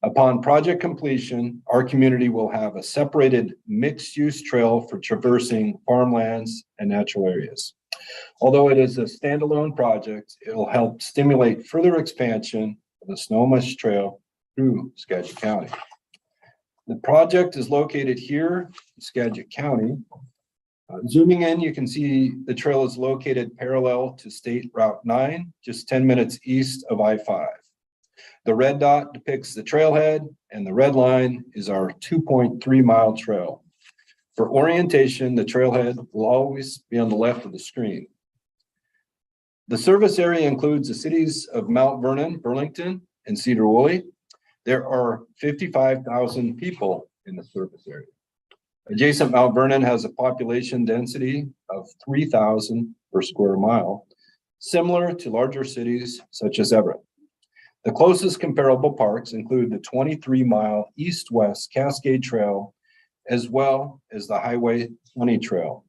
Upon project completion, our community will have a separated mixed-use trail for traversing farmlands and natural areas. Although it is a standalone project, it will help stimulate further expansion of the Snohomish Trail through Skagit County. The project is located here in Skagit County. Zooming in, you can see the trail is located parallel to State Route 9, just 10 minutes east of I-5. The red dot depicts the trailhead, and the red line is our 2.3-mile trail. For orientation, the trailhead will always be on the left of the screen. The service area includes the cities of Mount Vernon, Burlington, and Cedar Woolley. There are 55,000 people in the service area. Adjacent Mount Vernon has a population density of 3,000 per square mile, similar to larger cities such as Everett. The closest comparable parks include the 23-mile east-west Cascade Trail, as well as the Highway 20 Trail.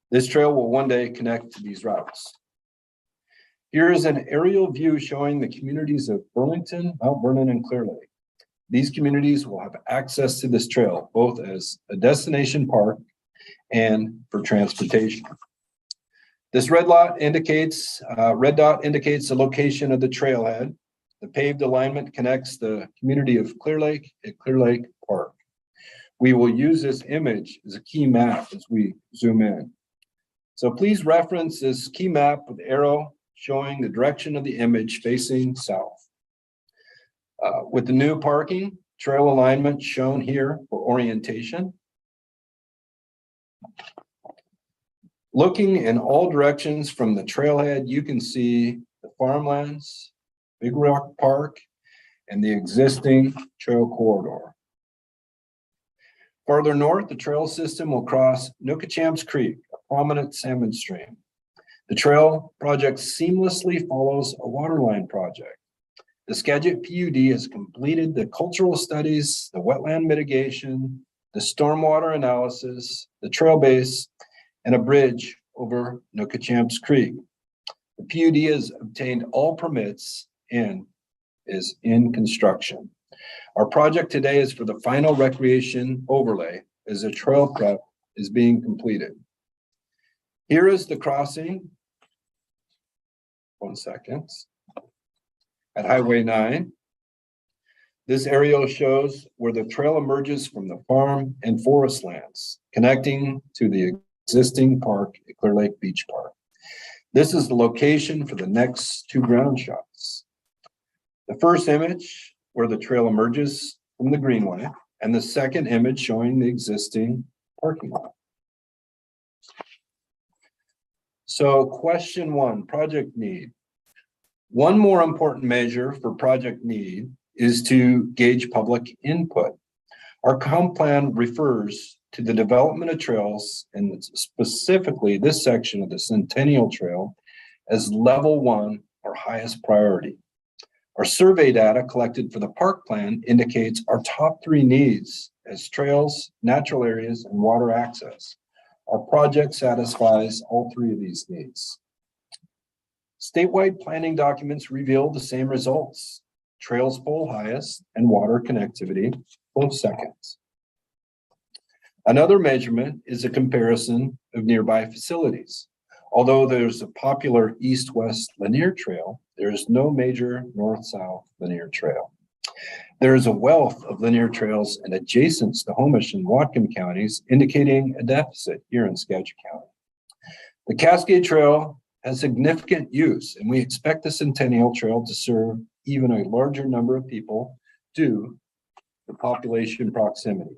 This trail will one day connect to these routes. Here is an aerial view showing the communities of Burlington, Mount Vernon, and Clear Lake. These communities will have access to this trail, both as a destination park and for transportation. This red dot indicates the location of the trailhead. The paved alignment connects the community of Clear Lake at Clear Lake Park. We will use this image as a key map as we zoom in. So please reference this key map with the arrow showing the direction of the image facing south. With the new parking trail alignment shown here for orientation. Looking in all directions from the trailhead, you can see the farmlands, Big Rock Park, and the existing trail corridor. Farther north, the trail system will cross Nookachamps Creek, a prominent salmon stream. The trail project seamlessly follows a waterline project. The Skagit PUD has completed the cultural studies, the wetland mitigation, the stormwater analysis, the trail base, and a bridge over Nookachamps Creek. The PUD has obtained all permits and is in construction. Our project today is for the final recreation overlay as the trail prep is being completed. Here is the crossing. 1 second. At Highway 9. This aerial shows where the trail emerges from the farm and forest lands, connecting to the existing park at Clear Lake Beach Park. This is the location for the next 2 ground shots. The first image where the trail emerges from the greenway, and the second image showing the existing parking lot. So question 1, project need. One more important measure for project need is to gauge public input. Our comp plan refers to the development of trails, and specifically this section of the Centennial Trail, as level 1 or highest priority. Our survey data collected for the park plan indicates our top 3 needs as trails, natural areas, and water access. Our project satisfies all 3 of these needs. Statewide planning documents reveal the same results. Trails pull highest and water connectivity pull second. Another measurement is a comparison of nearby facilities. Although there's a popular east-west linear trail, there is no major north-south linear trail. There is a wealth of linear trails in adjacent Snohomish and Whatcom counties, indicating a deficit here in Skagit County. The Cascade Trail has significant use, and we expect the Centennial Trail to serve even a larger number of people due to population proximity.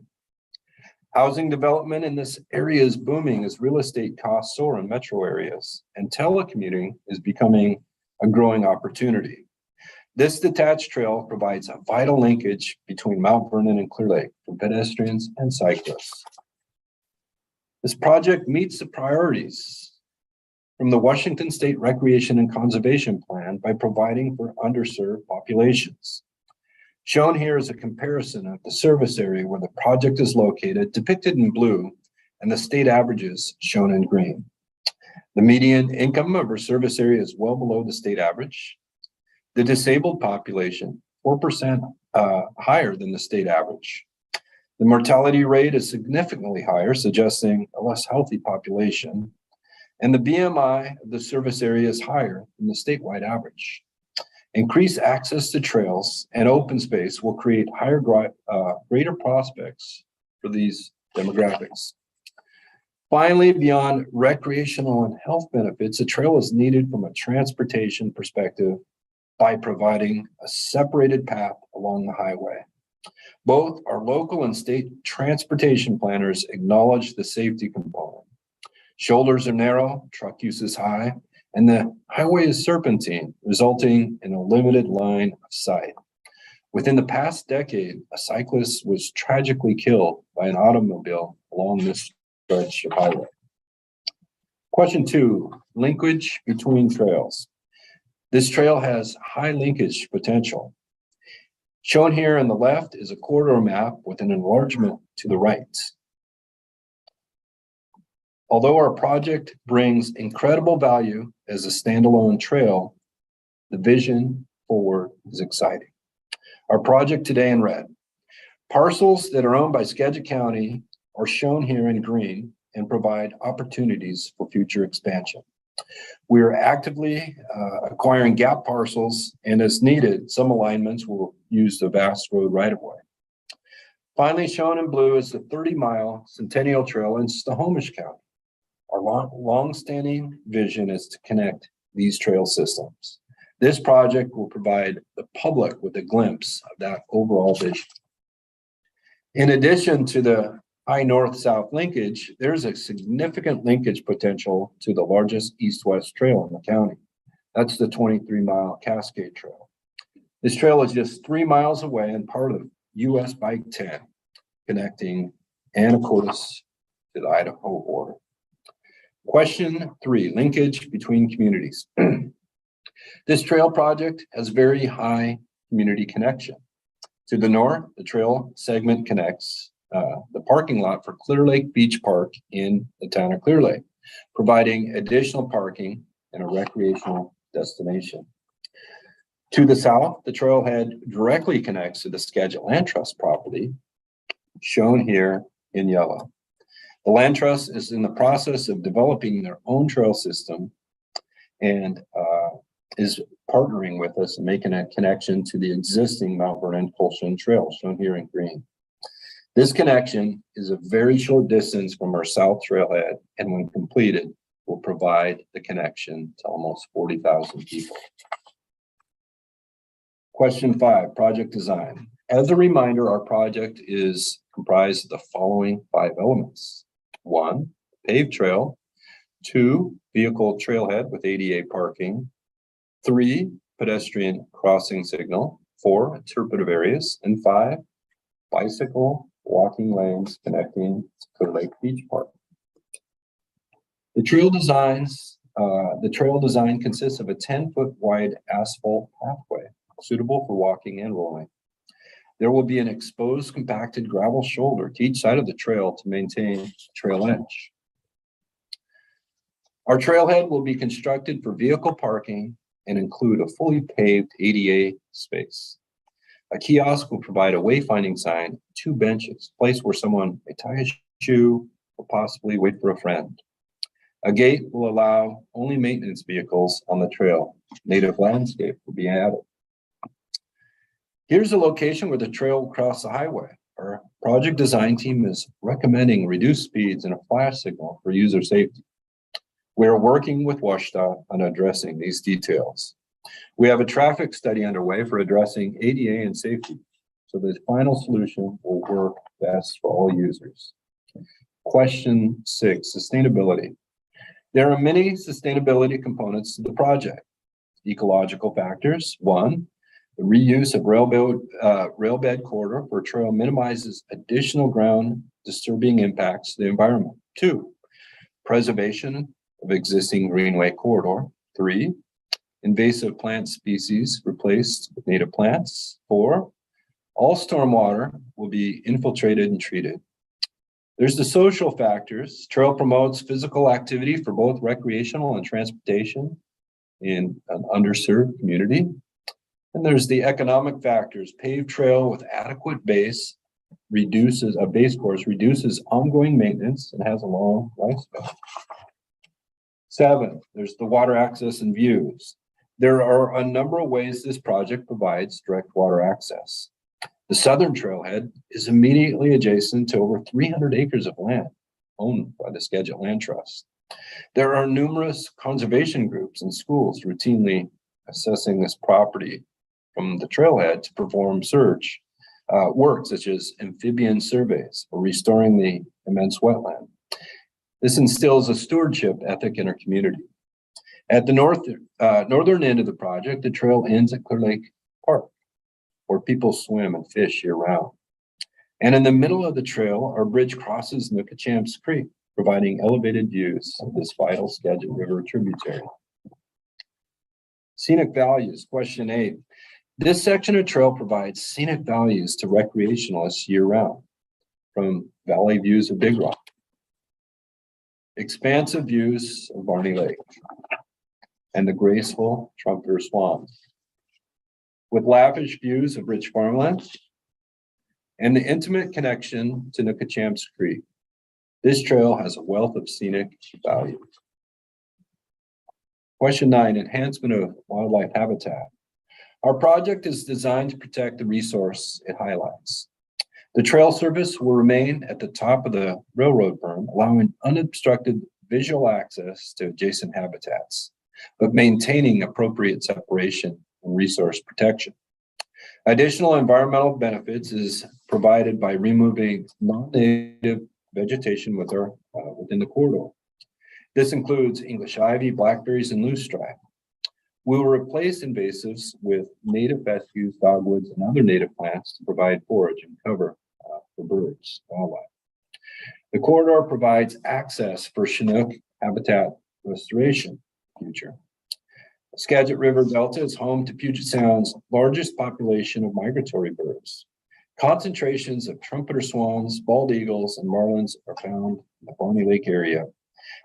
Housing development in this area is booming as real estate costs soar in metro areas, and telecommuting is becoming a growing opportunity. This detached trail provides a vital linkage between Mount Vernon and Clear Lake for pedestrians and cyclists. This project meets the priorities from the Washington State Recreation and Conservation Plan by providing for underserved populations. Shown here is a comparison of the service area where the project is located, depicted in blue, and the state averages shown in green. The median income of our service area is well below the state average. The disabled population, 4% higher than the state average. The mortality rate is significantly higher, suggesting a less healthy population. And the BMI of the service area is higher than the statewide average. Increased access to trails and open space will create greater prospects for these demographics. Finally, beyond recreational and health benefits, a trail is needed from a transportation perspective by providing a separated path along the highway. Both our local and state transportation planners acknowledge the safety component. Shoulders are narrow, truck use is high, and the highway is serpentine, resulting in a limited line of sight. Within the past decade, a cyclist was tragically killed by an automobile along this stretch of highway. Question 2, linkage between trails. This trail has high linkage potential. Shown here on the left is a corridor map with an enlargement to the right. Although our project brings incredible value as a standalone trail, the vision forward is exciting. Our project today in red. Parcels that are owned by Skagit County are shown here in green and provide opportunities for future expansion. We are actively acquiring gap parcels, and as needed, some alignments will use the vast road right-of-way. Finally, shown in blue is the 30-mile Centennial Trail in Snohomish County. Our long-standing vision is to connect these trail systems. This project will provide the public with a glimpse of that overall vision. In addition to the high north-south linkage, there's a significant linkage potential to the largest east-west trail in the county. That's the 23-mile Cascade Trail. This trail is just 3 miles away and part of US Bike 10, connecting Anacortes to the Idaho border. Question 3, linkage between communities. This trail project has very high community connection. To the north, the trail segment connects the parking lot for Clear Lake Beach Park in the town of Clear Lake, providing additional parking and a recreational destination. To the south, the trailhead directly connects to the Skagit Land Trust property, shown here in yellow. The Land Trust is in the process of developing their own trail system and is partnering with us and making a connection to the existing Mount Vernon Colson Trail, shown here in green. This connection is a very short distance from our south trailhead, and when completed, will provide the connection to almost 40,000 people. Question 5, project design. As a reminder, our project is comprised of the following 5 elements. 1, paved trail. 2, vehicle trailhead with ADA parking. 3, pedestrian crossing signal. 4, interpretive areas. And 5, bicycle walking lanes connecting to Clear Lake Beach Park. The trail design consists of a 10-foot wide asphalt pathway suitable for walking and rolling. There will be an exposed compacted gravel shoulder to each side of the trail to maintain trail edge. Our trailhead will be constructed for vehicle parking and include a fully paved ADA space. A kiosk will provide a wayfinding sign, 2 benches, a place where someone may tie a shoe or possibly wait for a friend. A gate will allow only maintenance vehicles on the trail. Native landscape will be added. Here's a location where the trail will cross the highway. Our project design team is recommending reduced speeds and a flash signal for user safety. We are working with WSDOT on addressing these details. We have a traffic study underway for addressing ADA and safety, so the final solution will work best for all users. Question 6, sustainability. There are many sustainability components to the project. Ecological factors. 1, the reuse of railbed corridor for trail minimizes additional ground disturbing impacts to the environment. 2, preservation of existing greenway corridor. 3, invasive plant species replaced with native plants. 4, all stormwater will be infiltrated and treated. There's the social factors. Trail promotes physical activity for both recreational and transportation in an underserved community. And there's the economic factors. Paved trail with adequate base course reduces ongoing maintenance and has a long lifespan. 7, there's the water access and views. There are a number of ways this project provides direct water access. The southern trailhead is immediately adjacent to over 300 acres of land owned by the Skagit Land Trust. There are numerous conservation groups and schools routinely assessing this property from the trailhead to perform search work such as amphibian surveys or restoring the immense wetland. This instills a stewardship ethic in our community. At the northern end of the project, the trail ends at Clear Lake Park, where people swim and fish year-round. And in the middle of the trail, our bridge crosses Nookachamps Creek, providing elevated views of this vital Skagit River tributary. Scenic values, question 8. This section of trail provides scenic values to recreationalists year-round, from valley views of Big Rock, expansive views of Barney Lake, and the graceful Trumpeter Swamps, with lavish views of rich farmland and the intimate connection to Nookachamps Creek. This trail has a wealth of scenic value. Question 9, enhancement of wildlife habitat. Our project is designed to protect the resource it highlights. The trail service will remain at the top of the railroad berm, allowing unobstructed visual access to adjacent habitats, but maintaining appropriate separation and resource protection. Additional environmental benefits is provided by removing non-native vegetation within the corridor. This includes English ivy, blackberries, and loosestrife. We will replace invasives with native fescues, dogwoods, and other native plants to provide forage and cover for birds, wildlife. The corridor provides access for Chinook habitat restoration future. The Skagit River Delta is home to Puget Sound's largest population of migratory birds. Concentrations of trumpeter swans, bald eagles, and marlins are found in the Barney Lake area,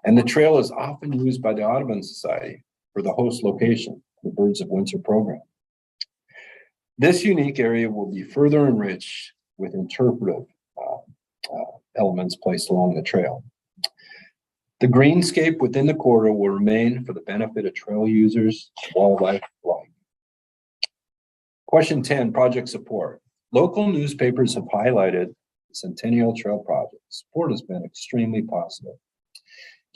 and the trail is often used by the Audubon Society for the host location, the Birds of Winter program. This unique area will be further enriched with interpretive elements placed along the trail. The greenscape within the corridor will remain for the benefit of trail users, wildlife alike. Question 10, project support. Local newspapers have highlighted the Centennial Trail project. Support has been extremely positive.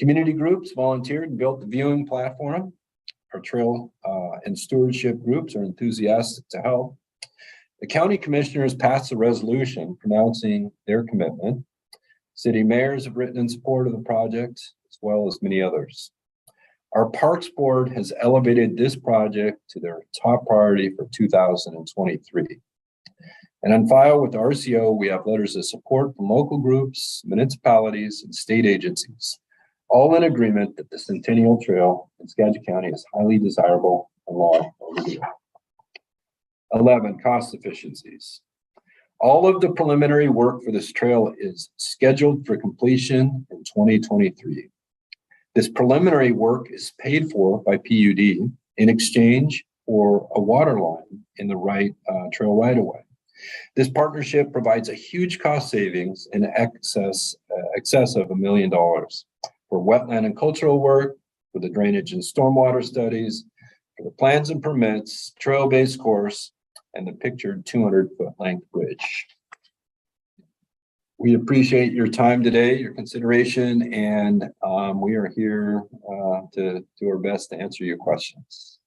Community groups volunteered and built the viewing platform. Our trail and stewardship groups are enthusiastic to help. The county commissioners passed a resolution pronouncing their commitment. City mayors have written in support of the project, as well as many others. Our Parks Board has elevated this project to their top priority for 2023. And on file with the RCO, we have letters of support from local groups, municipalities, and state agencies, all in agreement that the Centennial Trail in Skagit County is highly desirable and long overdue. 11, cost efficiencies. All of the preliminary work for this trail is scheduled for completion in 2023. This preliminary work is paid for by PUD in exchange for a water line in the trail right of way. This partnership provides a huge cost savings in excess of $1 million for wetland and cultural work, for the drainage and stormwater studies, for the plans and permits, trail-based course, and the pictured 200-foot length bridge. We appreciate your time today, your consideration, and we are here to do our best to answer your questions.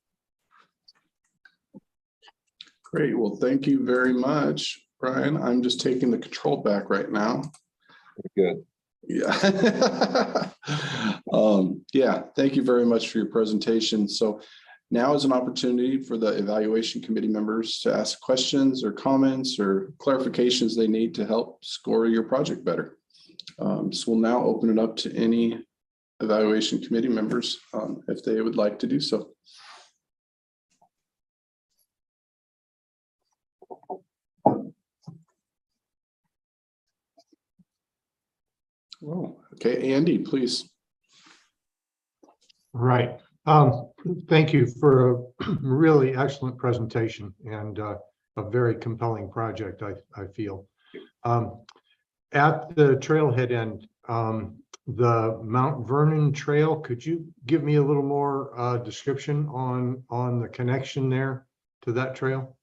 Great. Well, thank you very much, Brian. I'm just taking the control back right now. Good. Yeah. Yeah, thank you very much for your presentation. So now is an opportunity for the evaluation committee members to ask questions or comments or clarifications they need to help score your project better. So we'll now open it up to any evaluation committee members if they would like to do so. Oh, okay, Andy, please. Right. Thank you for a really excellent presentation and a very compelling project, I feel. At the trailhead end, the Mount Vernon Trail, could you give me a little more description on the connection there to that trail?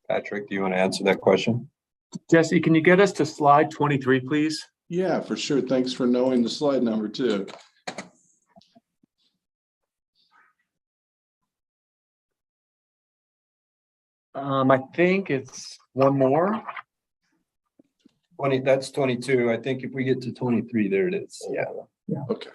Patrick, do you want to answer that question? Jesse, can you get us to slide 23, please? Yeah, for sure. Thanks for knowing the slide number too. I think it's one more. 20, that's 22. I think if we get to 23, there it is. Yeah. Okay.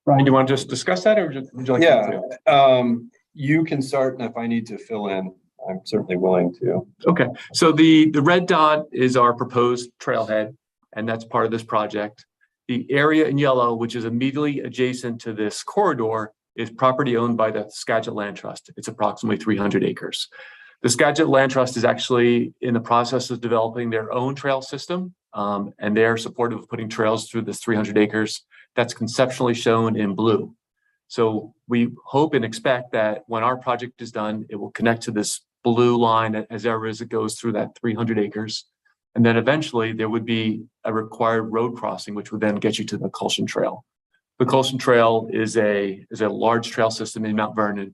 Brian, do you want to just discuss that, or would you like Yeah. to? You can start, and if I need to fill in, I'm certainly willing to. Okay, so the red dot is our proposed trailhead, and that's part of this project. The area in yellow, which is immediately adjacent to this corridor, is property owned by the Skagit Land Trust. It's approximately 300 acres. The Skagit Land Trust is actually in the process of developing their own trail system, and they're supportive of putting trails through this 300 acres that's conceptually shown in blue. So we hope and expect that when our project is done, it will connect to this blue line as it goes through that 300 acres. And then eventually there would be a required road crossing, which would then get you to the Culshan Trail. The Culshan Trail is a large trail system in Mount Vernon,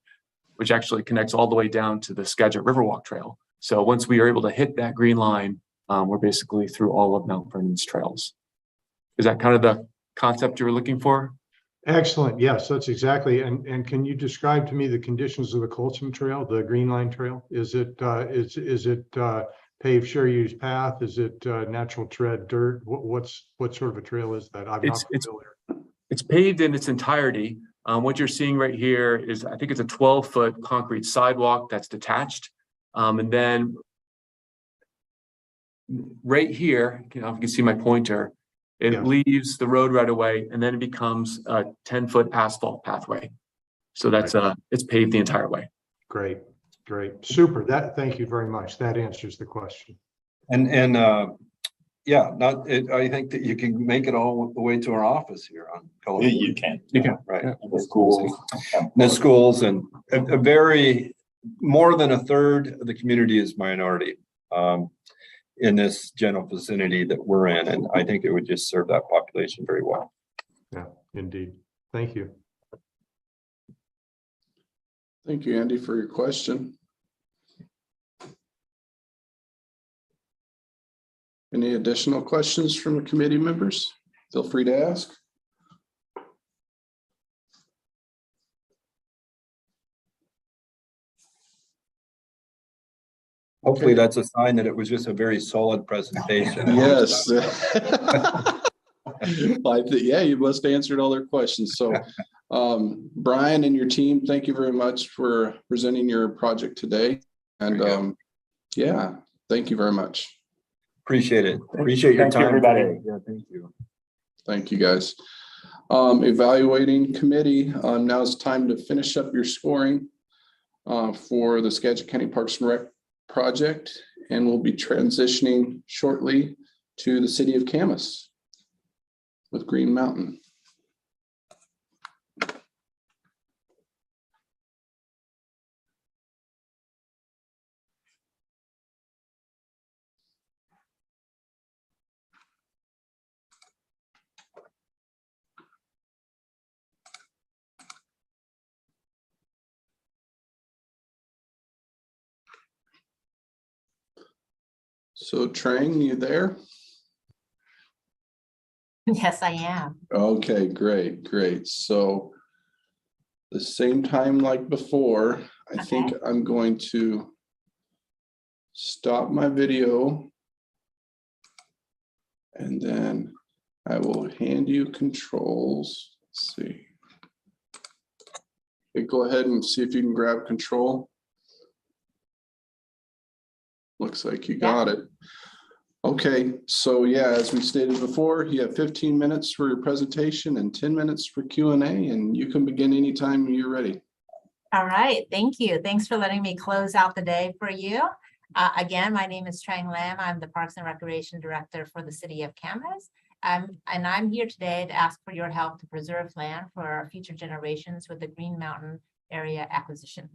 which actually connects all the way down to the Skagit Riverwalk Trail. So once we are able to hit that green line, we're basically through all of Mount Vernon's trails. Is that kind of the concept you were looking for? Excellent. Yes, that's exactly. And can you describe to me the conditions of the Culshan Trail, the Green Line Trail? Is it paved share use path? Is it natural tread dirt? What sort of a trail is that? I'm not familiar. It's paved in its entirety. What you're seeing right here is, I think it's a 12-foot concrete sidewalk that's detached. And then right here, if you can see my pointer, it leaves the road right away, and then it becomes a 10-foot asphalt pathway. So that's it's paved the entire way. Great, super. Thank you very much. That answers the question. And yeah, I think that you can make it all the way to our office here on Color. You can. Right. Yeah. The schools and a very more than a third of the community is minority in this general vicinity that we're in, and I think it would just serve that population very well. Yeah, indeed. Thank you. Thank you, Andy, for your question. Any additional questions from the committee members? Feel free to ask. Hopefully that's a sign that it was just a very solid presentation. Yes. Yeah, you must have answered all their questions. So Brian and your team, thank you very much for presenting your project today. And yeah, thank you very much. Appreciate it. Appreciate your time, everybody. Yeah, thank you. Thank you, guys. Evaluating committee, now it's time to finish up your scoring for the Skagit County Parks and Rec project, and we'll be transitioning shortly to the city of Camas with Green Mountain. So Trang, you there? Yes, I am. Okay, great. So the same time like before, I think I'm going to stop my video and then I will hand you controls. Let's see. Okay, go ahead and see if you can grab control. Looks like you got it. Okay, so yeah, as we stated before, you have 15 minutes for your presentation and 10 minutes for Q&A, and you can begin anytime you're ready. All right, thank you. Thanks for letting me close out the day for you. Again, my name is Trang Lam. I'm the Parks and Recreation Director for the City of Camas. And I'm here today to ask for your help to preserve land for our future generations with the Green Mountain area acquisition.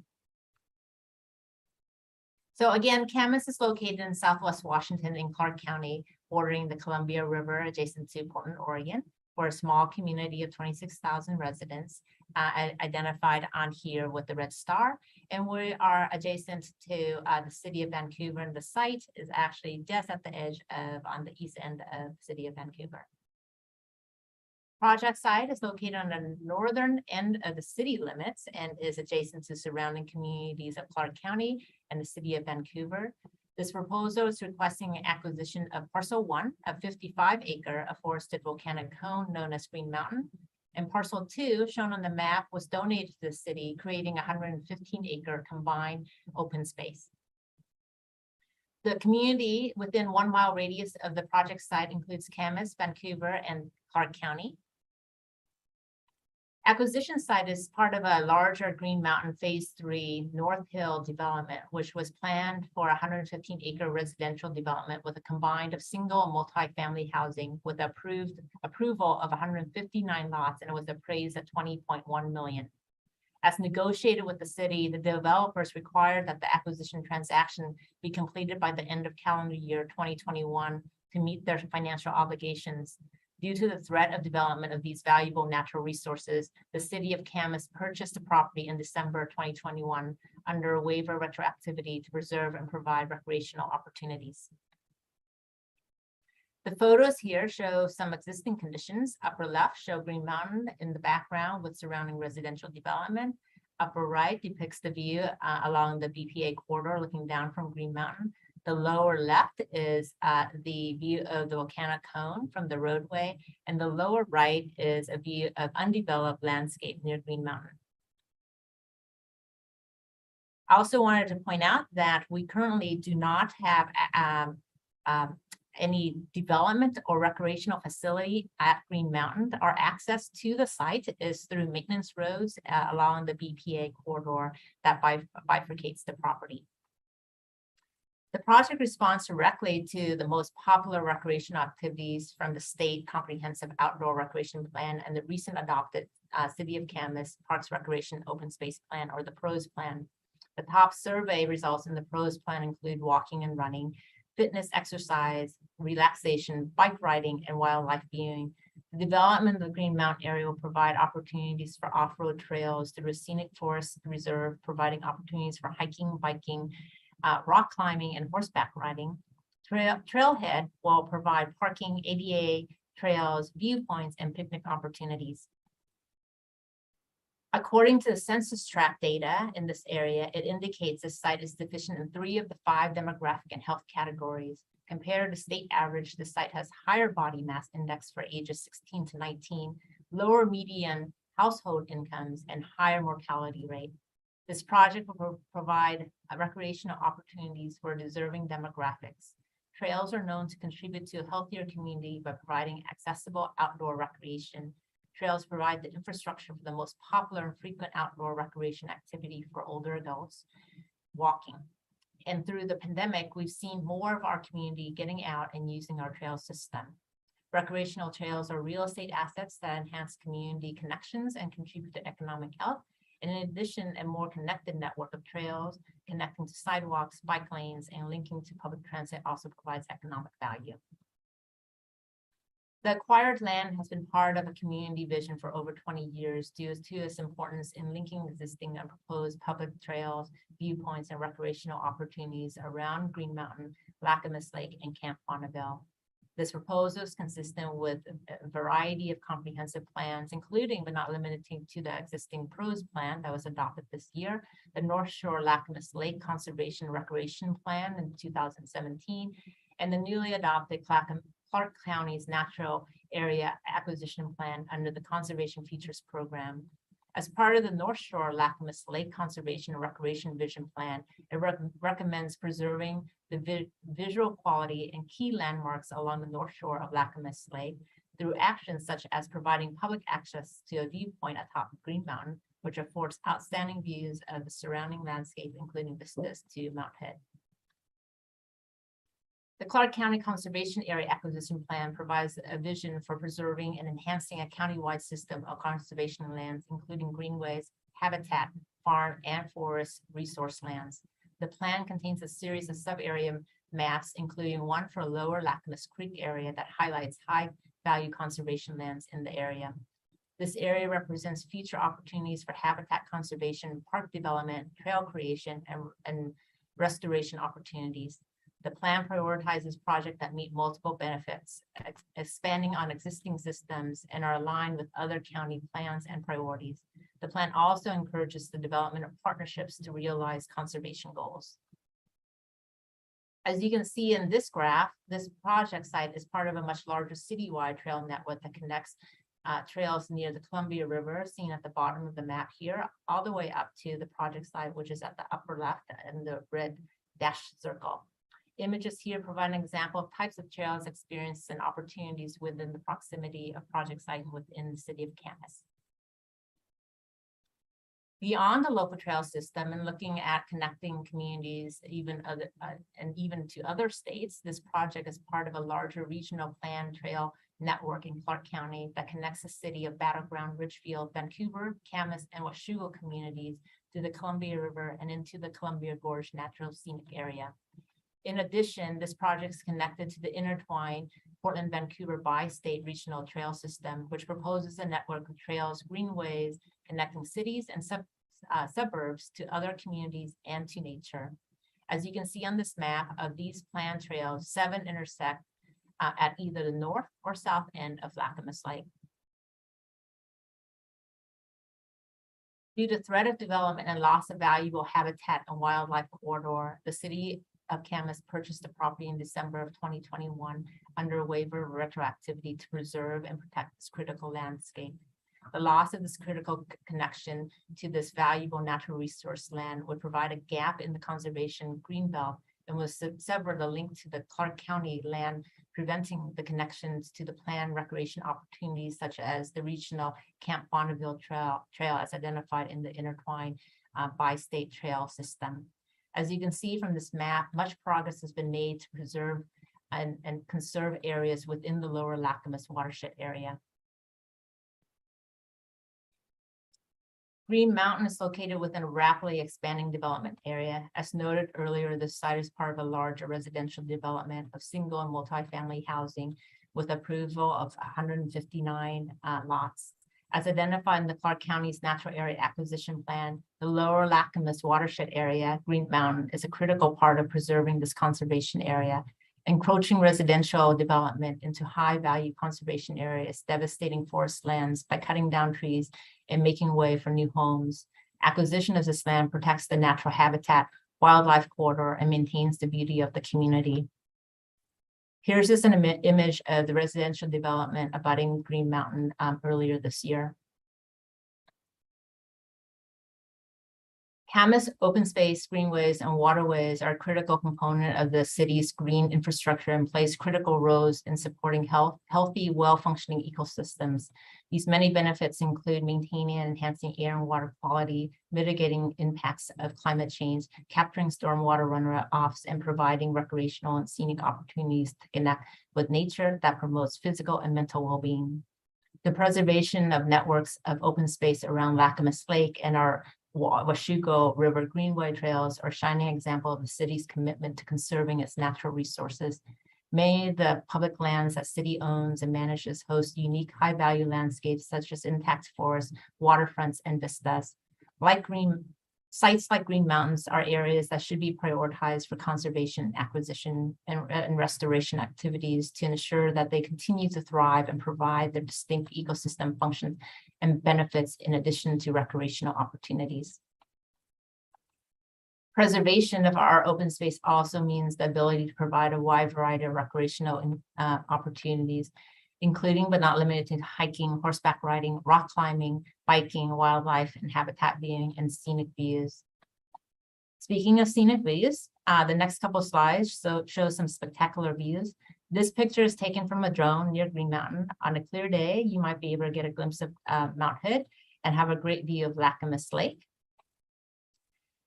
So again, Camas is located in Southwest Washington in Clark County, bordering the Columbia River adjacent to Portland, Oregon. We're a small community of 26,000 residents identified on here with the red star. And we are adjacent to the city of Vancouver, and the site is actually just at the edge of on the east end of the city of Vancouver. Project site is located on the northern end of the city limits and is adjacent to surrounding communities of Clark County and the city of Vancouver. This proposal is requesting an acquisition of parcel 1, a 55-acre forested volcanic cone known as Green Mountain. And parcel 2, shown on the map, was donated to the city, creating a 115-acre combined open space. The community within 1 mile radius of the project site includes Camas, Vancouver, and Clark County. Acquisition site is part of a larger Green Mountain Phase 3 North Hill development, which was planned for a 115-acre residential development with a combined of single and multi-family housing with approval of 159 lots, and it was appraised at $20.1 million. As negotiated with the city, the developers required that the acquisition transaction be completed by the end of calendar year 2021 to meet their financial obligations. Due to the threat of development of these valuable natural resources, the city of Camas purchased the property in December 2021 under a waiver retroactivity to preserve and provide recreational opportunities. The photos here show some existing conditions. Upper left show Green Mountain in the background with surrounding residential development. Upper right depicts the view along the BPA corridor looking down from Green Mountain. The lower left is the view of the volcanic cone from the roadway, and the lower right is a view of undeveloped landscape near Green Mountain. I also wanted to point out that we currently do not have any development or recreational facility at Green Mountain. Our access to the site is through maintenance roads along the BPA corridor that bifurcates the property. The project responds directly to the most popular recreational activities from the state comprehensive outdoor recreation plan and the recent adopted City of Camas Parks Recreation Open Space Plan, or the PROS plan. The top survey results in the PROS plan include walking and running, fitness, exercise, relaxation, bike riding, and wildlife viewing. The development of the Green Mountain area will provide opportunities for off-road trails through a scenic forest reserve, providing opportunities for hiking, biking, rock climbing, and horseback riding. Trailhead will provide parking, ADA trails, viewpoints, and picnic opportunities. According to the census tract data in this area, it indicates this site is deficient in 3 of the 5 demographic and health categories. Compared to state average, the site has higher body mass index for ages 16 to 19, lower median household incomes, and higher mortality rate. This project will provide recreational opportunities for deserving demographics. Trails are known to contribute to a healthier community by providing accessible outdoor recreation. Trails provide the infrastructure for the most popular and frequent outdoor recreation activity for older adults, walking. And through the pandemic, we've seen more of our community getting out and using our trail system. Recreational trails are real estate assets that enhance community connections and contribute to economic health. And in addition, a more connected network of trails connecting to sidewalks, bike lanes, and linking to public transit also provides economic value. The acquired land has been part of a community vision for over 20 years due to its importance in linking existing and proposed public trails, viewpoints, and recreational opportunities around Green Mountain, Lacamas Lake, and Camp Bonneville. This proposal is consistent with a variety of comprehensive plans, including but not limited to the existing PROS plan that was adopted this year, the North Shore Lacamas Lake Conservation Recreation Plan in 2017, and the newly adopted Clark County's Natural Area Acquisition Plan under the Conservation Features Program. As part of the North Shore Lacamas Lake Conservation and Recreation Vision Plan, it recommends preserving the visual quality and key landmarks along the North Shore of Lacamas Lake through actions such as providing public access to a viewpoint atop Green Mountain, which affords outstanding views of the surrounding landscape, including vistas to Mount Hood. The Clark County Conservation Area Acquisition Plan provides a vision for preserving and enhancing a countywide system of conservation lands, including greenways, habitat, farm, and forest resource lands. The plan contains a series of sub-area maps, including one for Lower Lacamas Creek area that highlights high-value conservation lands in the area. This area represents future opportunities for habitat conservation, park development, trail creation, and restoration opportunities. The plan prioritizes projects that meet multiple benefits, expanding on existing systems, and are aligned with other county plans and priorities. The plan also encourages the development of partnerships to realize conservation goals. As you can see in this graph, this project site is part of a much larger citywide trail network that connects trails near the Columbia River, seen at the bottom of the map here, all the way up to the project site, which is at the upper left in the red dashed circle. Images here provide an example of types of trails, experiences, and opportunities within the proximity of project site within the city of Camas. Beyond the local trail system and looking at connecting communities, even to other states, this project is part of a larger regional plan trail network in Clark County that connects the city of Battleground, Ridgefield, Vancouver, Camas, and Washougal communities to the Columbia River and into the Columbia Gorge Natural Scenic Area. In addition, this project is connected to the intertwined Portland-Vancouver bi-state regional trail system, which proposes a network of trails, greenways, connecting cities and suburbs to other communities and to nature. As you can see on this map, of these planned trails, 7 intersect at either the north or south end of Lacamas Lake. Due to threat of development and loss of valuable habitat and wildlife corridor, the city of Camas purchased the property in December of 2021 under a waiver of retroactivity to preserve and protect this critical landscape. The loss of this critical connection to this valuable natural resource land would provide a gap in the conservation greenbelt and will sever the link to the Clark County land, preventing the connections to the planned recreation opportunities such as the regional Camp Bonneville Trail as identified in the intertwined bi-state trail system. As you can see from this map, much progress has been made to preserve and conserve areas within the Lower Lacamas watershed area. Green Mountain is located within a rapidly expanding development area. As noted earlier, this site is part of a larger residential development of single and multifamily housing with approval of 159 lots. As identified in the Clark County's Natural Area Acquisition Plan, the Lower Lacamas watershed area, Green Mountain, is a critical part of preserving this conservation area. Encroaching residential development into high-value conservation areas, devastating forest lands by cutting down trees and making way for new homes. Acquisition of this land protects the natural habitat, wildlife corridor, and maintains the beauty of the community. Here's just an image of the residential development abutting Green Mountain earlier this year. Camas open space, greenways, and waterways are a critical component of the city's green infrastructure and plays critical roles in supporting healthy, well-functioning ecosystems. These many benefits include maintaining and enhancing air and water quality, mitigating impacts of climate change, capturing stormwater runoffs, and providing recreational and scenic opportunities to connect with nature that promotes physical and mental well-being. The preservation of networks of open space around Lacamas Lake and our Washougal River Greenway trails are a shining example of the city's commitment to conserving its natural resources. Many of the public lands that city owns and manages host unique high-value landscapes such as intact forests, waterfronts, and vistas. Like Green Sites like Green Mountains are areas that should be prioritized for conservation, acquisition, and restoration activities to ensure that they continue to thrive and provide their distinct ecosystem functions and benefits in addition to recreational opportunities. Preservation of our open space also means the ability to provide a wide variety of recreational opportunities, including but not limited to hiking, horseback riding, rock climbing, biking, wildlife, and habitat viewing, and scenic views. Speaking of scenic views, the next couple of slides show some spectacular views. This picture is taken from a drone near Green Mountain. On a clear day, you might be able to get a glimpse of Mount Hood and have a great view of Lacamas Lake.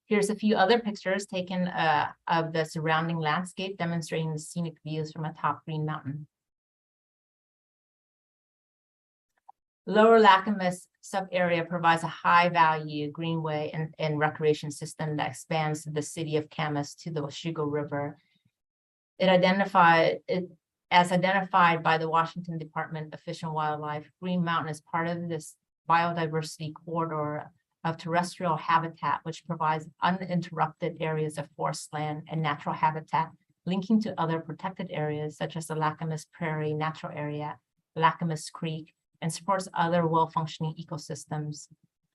Here's a few other pictures taken of the surrounding landscape demonstrating the scenic views from atop Green Mountain. Lower Lacamas sub-area provides a high-value greenway and recreation system that expands the city of Camas to the Washougal River. As identified by the Washington Department of Fish and Wildlife, Green Mountain is part of this biodiversity corridor of terrestrial habitat, which provides uninterrupted areas of forest land and natural habitat, linking to other protected areas such as the Lacamas Prairie Natural Area, Lacamas Creek, and supports other well-functioning ecosystems.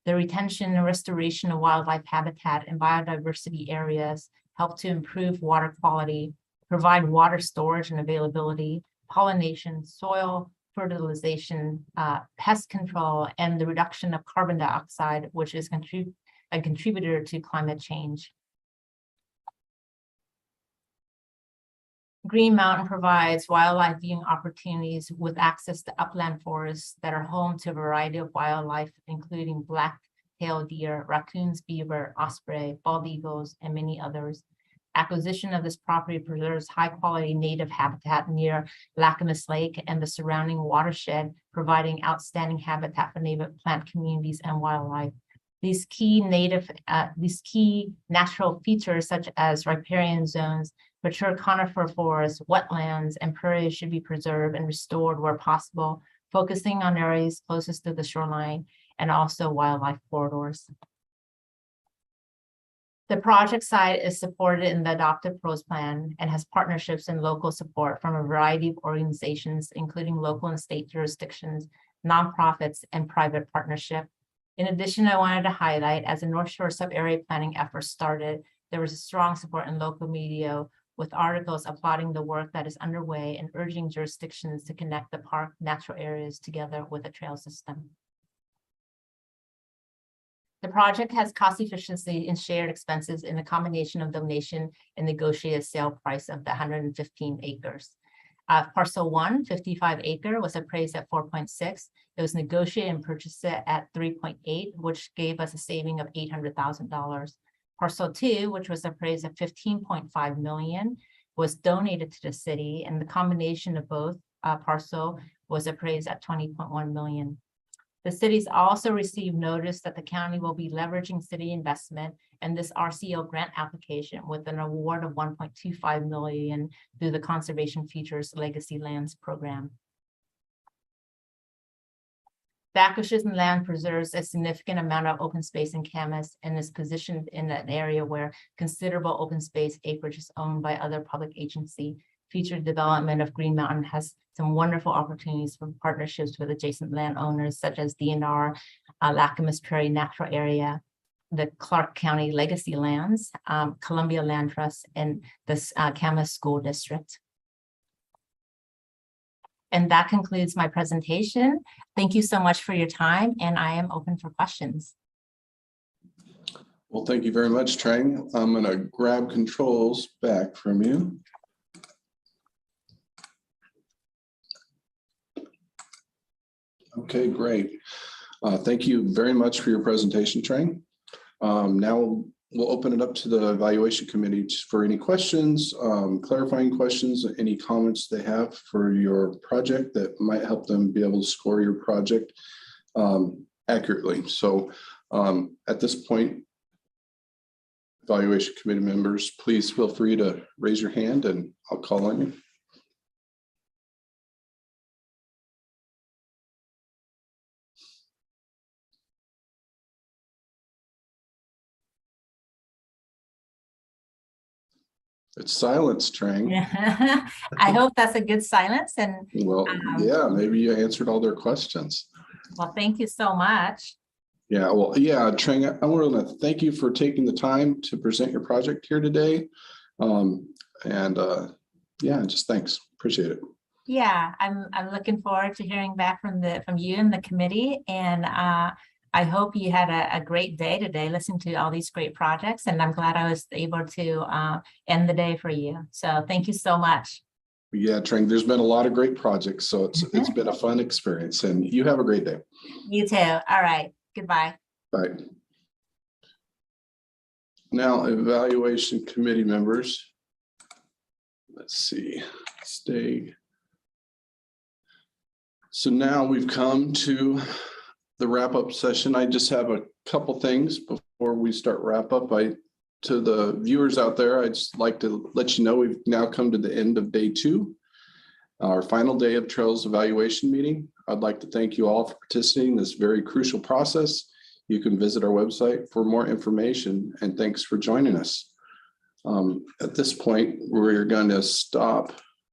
The retention and restoration of wildlife habitat and biodiversity areas help to improve water quality, provide water storage and availability, pollination, soil fertilization, pest control, and the reduction of carbon dioxide, which is a contributor to climate change. Green Mountain provides wildlife viewing opportunities with access to upland forests that are home to a variety of wildlife, including black-tailed deer, raccoons, beaver, osprey, bald eagles, and many others. Acquisition of this property preserves high-quality native habitat near Lacamas Lake and the surrounding watershed, providing outstanding habitat for native plant communities and wildlife. These key natural features, such as riparian zones, mature conifer forests, wetlands, and prairies should be preserved and restored where possible, focusing on areas closest to the shoreline and also wildlife corridors. The project site is supported in the adopted PROS plan and has partnerships and local support from a variety of organizations, including local and state jurisdictions, nonprofits, and private partnership. In addition, I wanted to highlight, as the North Shore sub-area planning efforts started, there was a strong support in local media with articles applauding the work that is underway and urging jurisdictions to connect the park natural areas together with a trail system. The project has cost efficiency and shared expenses in a combination of donation and negotiated sale price of the 115 acres. Parcel 1, 55 acre, was appraised at 4.6. It was negotiated and purchased at 3.8, which gave us a saving of $800,000. Parcel 2, which was appraised at 15.5 million, was donated to the city, and the combination of both parcel was appraised at 20.1 million. The cities also received notice that the county will be leveraging city investment in this RCO grant application with an award of 1.25 million through the Conservation Futures Legacy Lands Program. The acquisition land preserves a significant amount of open space in Camas and is positioned in an area where considerable open space acreage is owned by other public agency. Future development of Green Mountain has some wonderful opportunities for partnerships with adjacent landowners such as DNR, Lacamas Prairie Natural Area, the Clark County Legacy Lands, Columbia Land Trust, and the Camas School District. And that concludes my presentation. Thank you so much for your time, and I am open for questions. Well, thank you very much, Trang. I'm going to grab controls back from you. Okay, great. Thank you very much for your presentation, Trang. Now we'll open it up to the evaluation committee for any questions, clarifying questions, any comments they have for your project that might help them be able to score your project accurately. So at this point, evaluation committee members, please feel free to raise your hand and I'll call on you. It's silence, Trang. Yeah. I hope that's a good silence. And Well, yeah, maybe you answered all their questions. well, thank you so much. Yeah, well, yeah, Trang, I want to thank you for taking the time to present your project here today. Yeah, just thanks. Appreciate it. Yeah, I'm looking forward to hearing back from you and the committee. And I hope you had a great day today, listening to all these great projects. And I'm glad I was able to end the day for you. So thank you so much. Yeah, Trang, there's been a lot of great projects, so it's been a fun experience, and you have a great day. You too. All right. Goodbye. Bye. Now, evaluation committee members. Let's see, stay. So now we've come to the wrap-up session. I just have a couple things before we start wrap up. To the viewers out there, I'd just like to let you know we've now come to the end of day 2, our final day of Trails evaluation meeting. I'd like to thank you all for participating in this very crucial process. You can visit our website for more information, and thanks for joining us. At this point, we're going to stop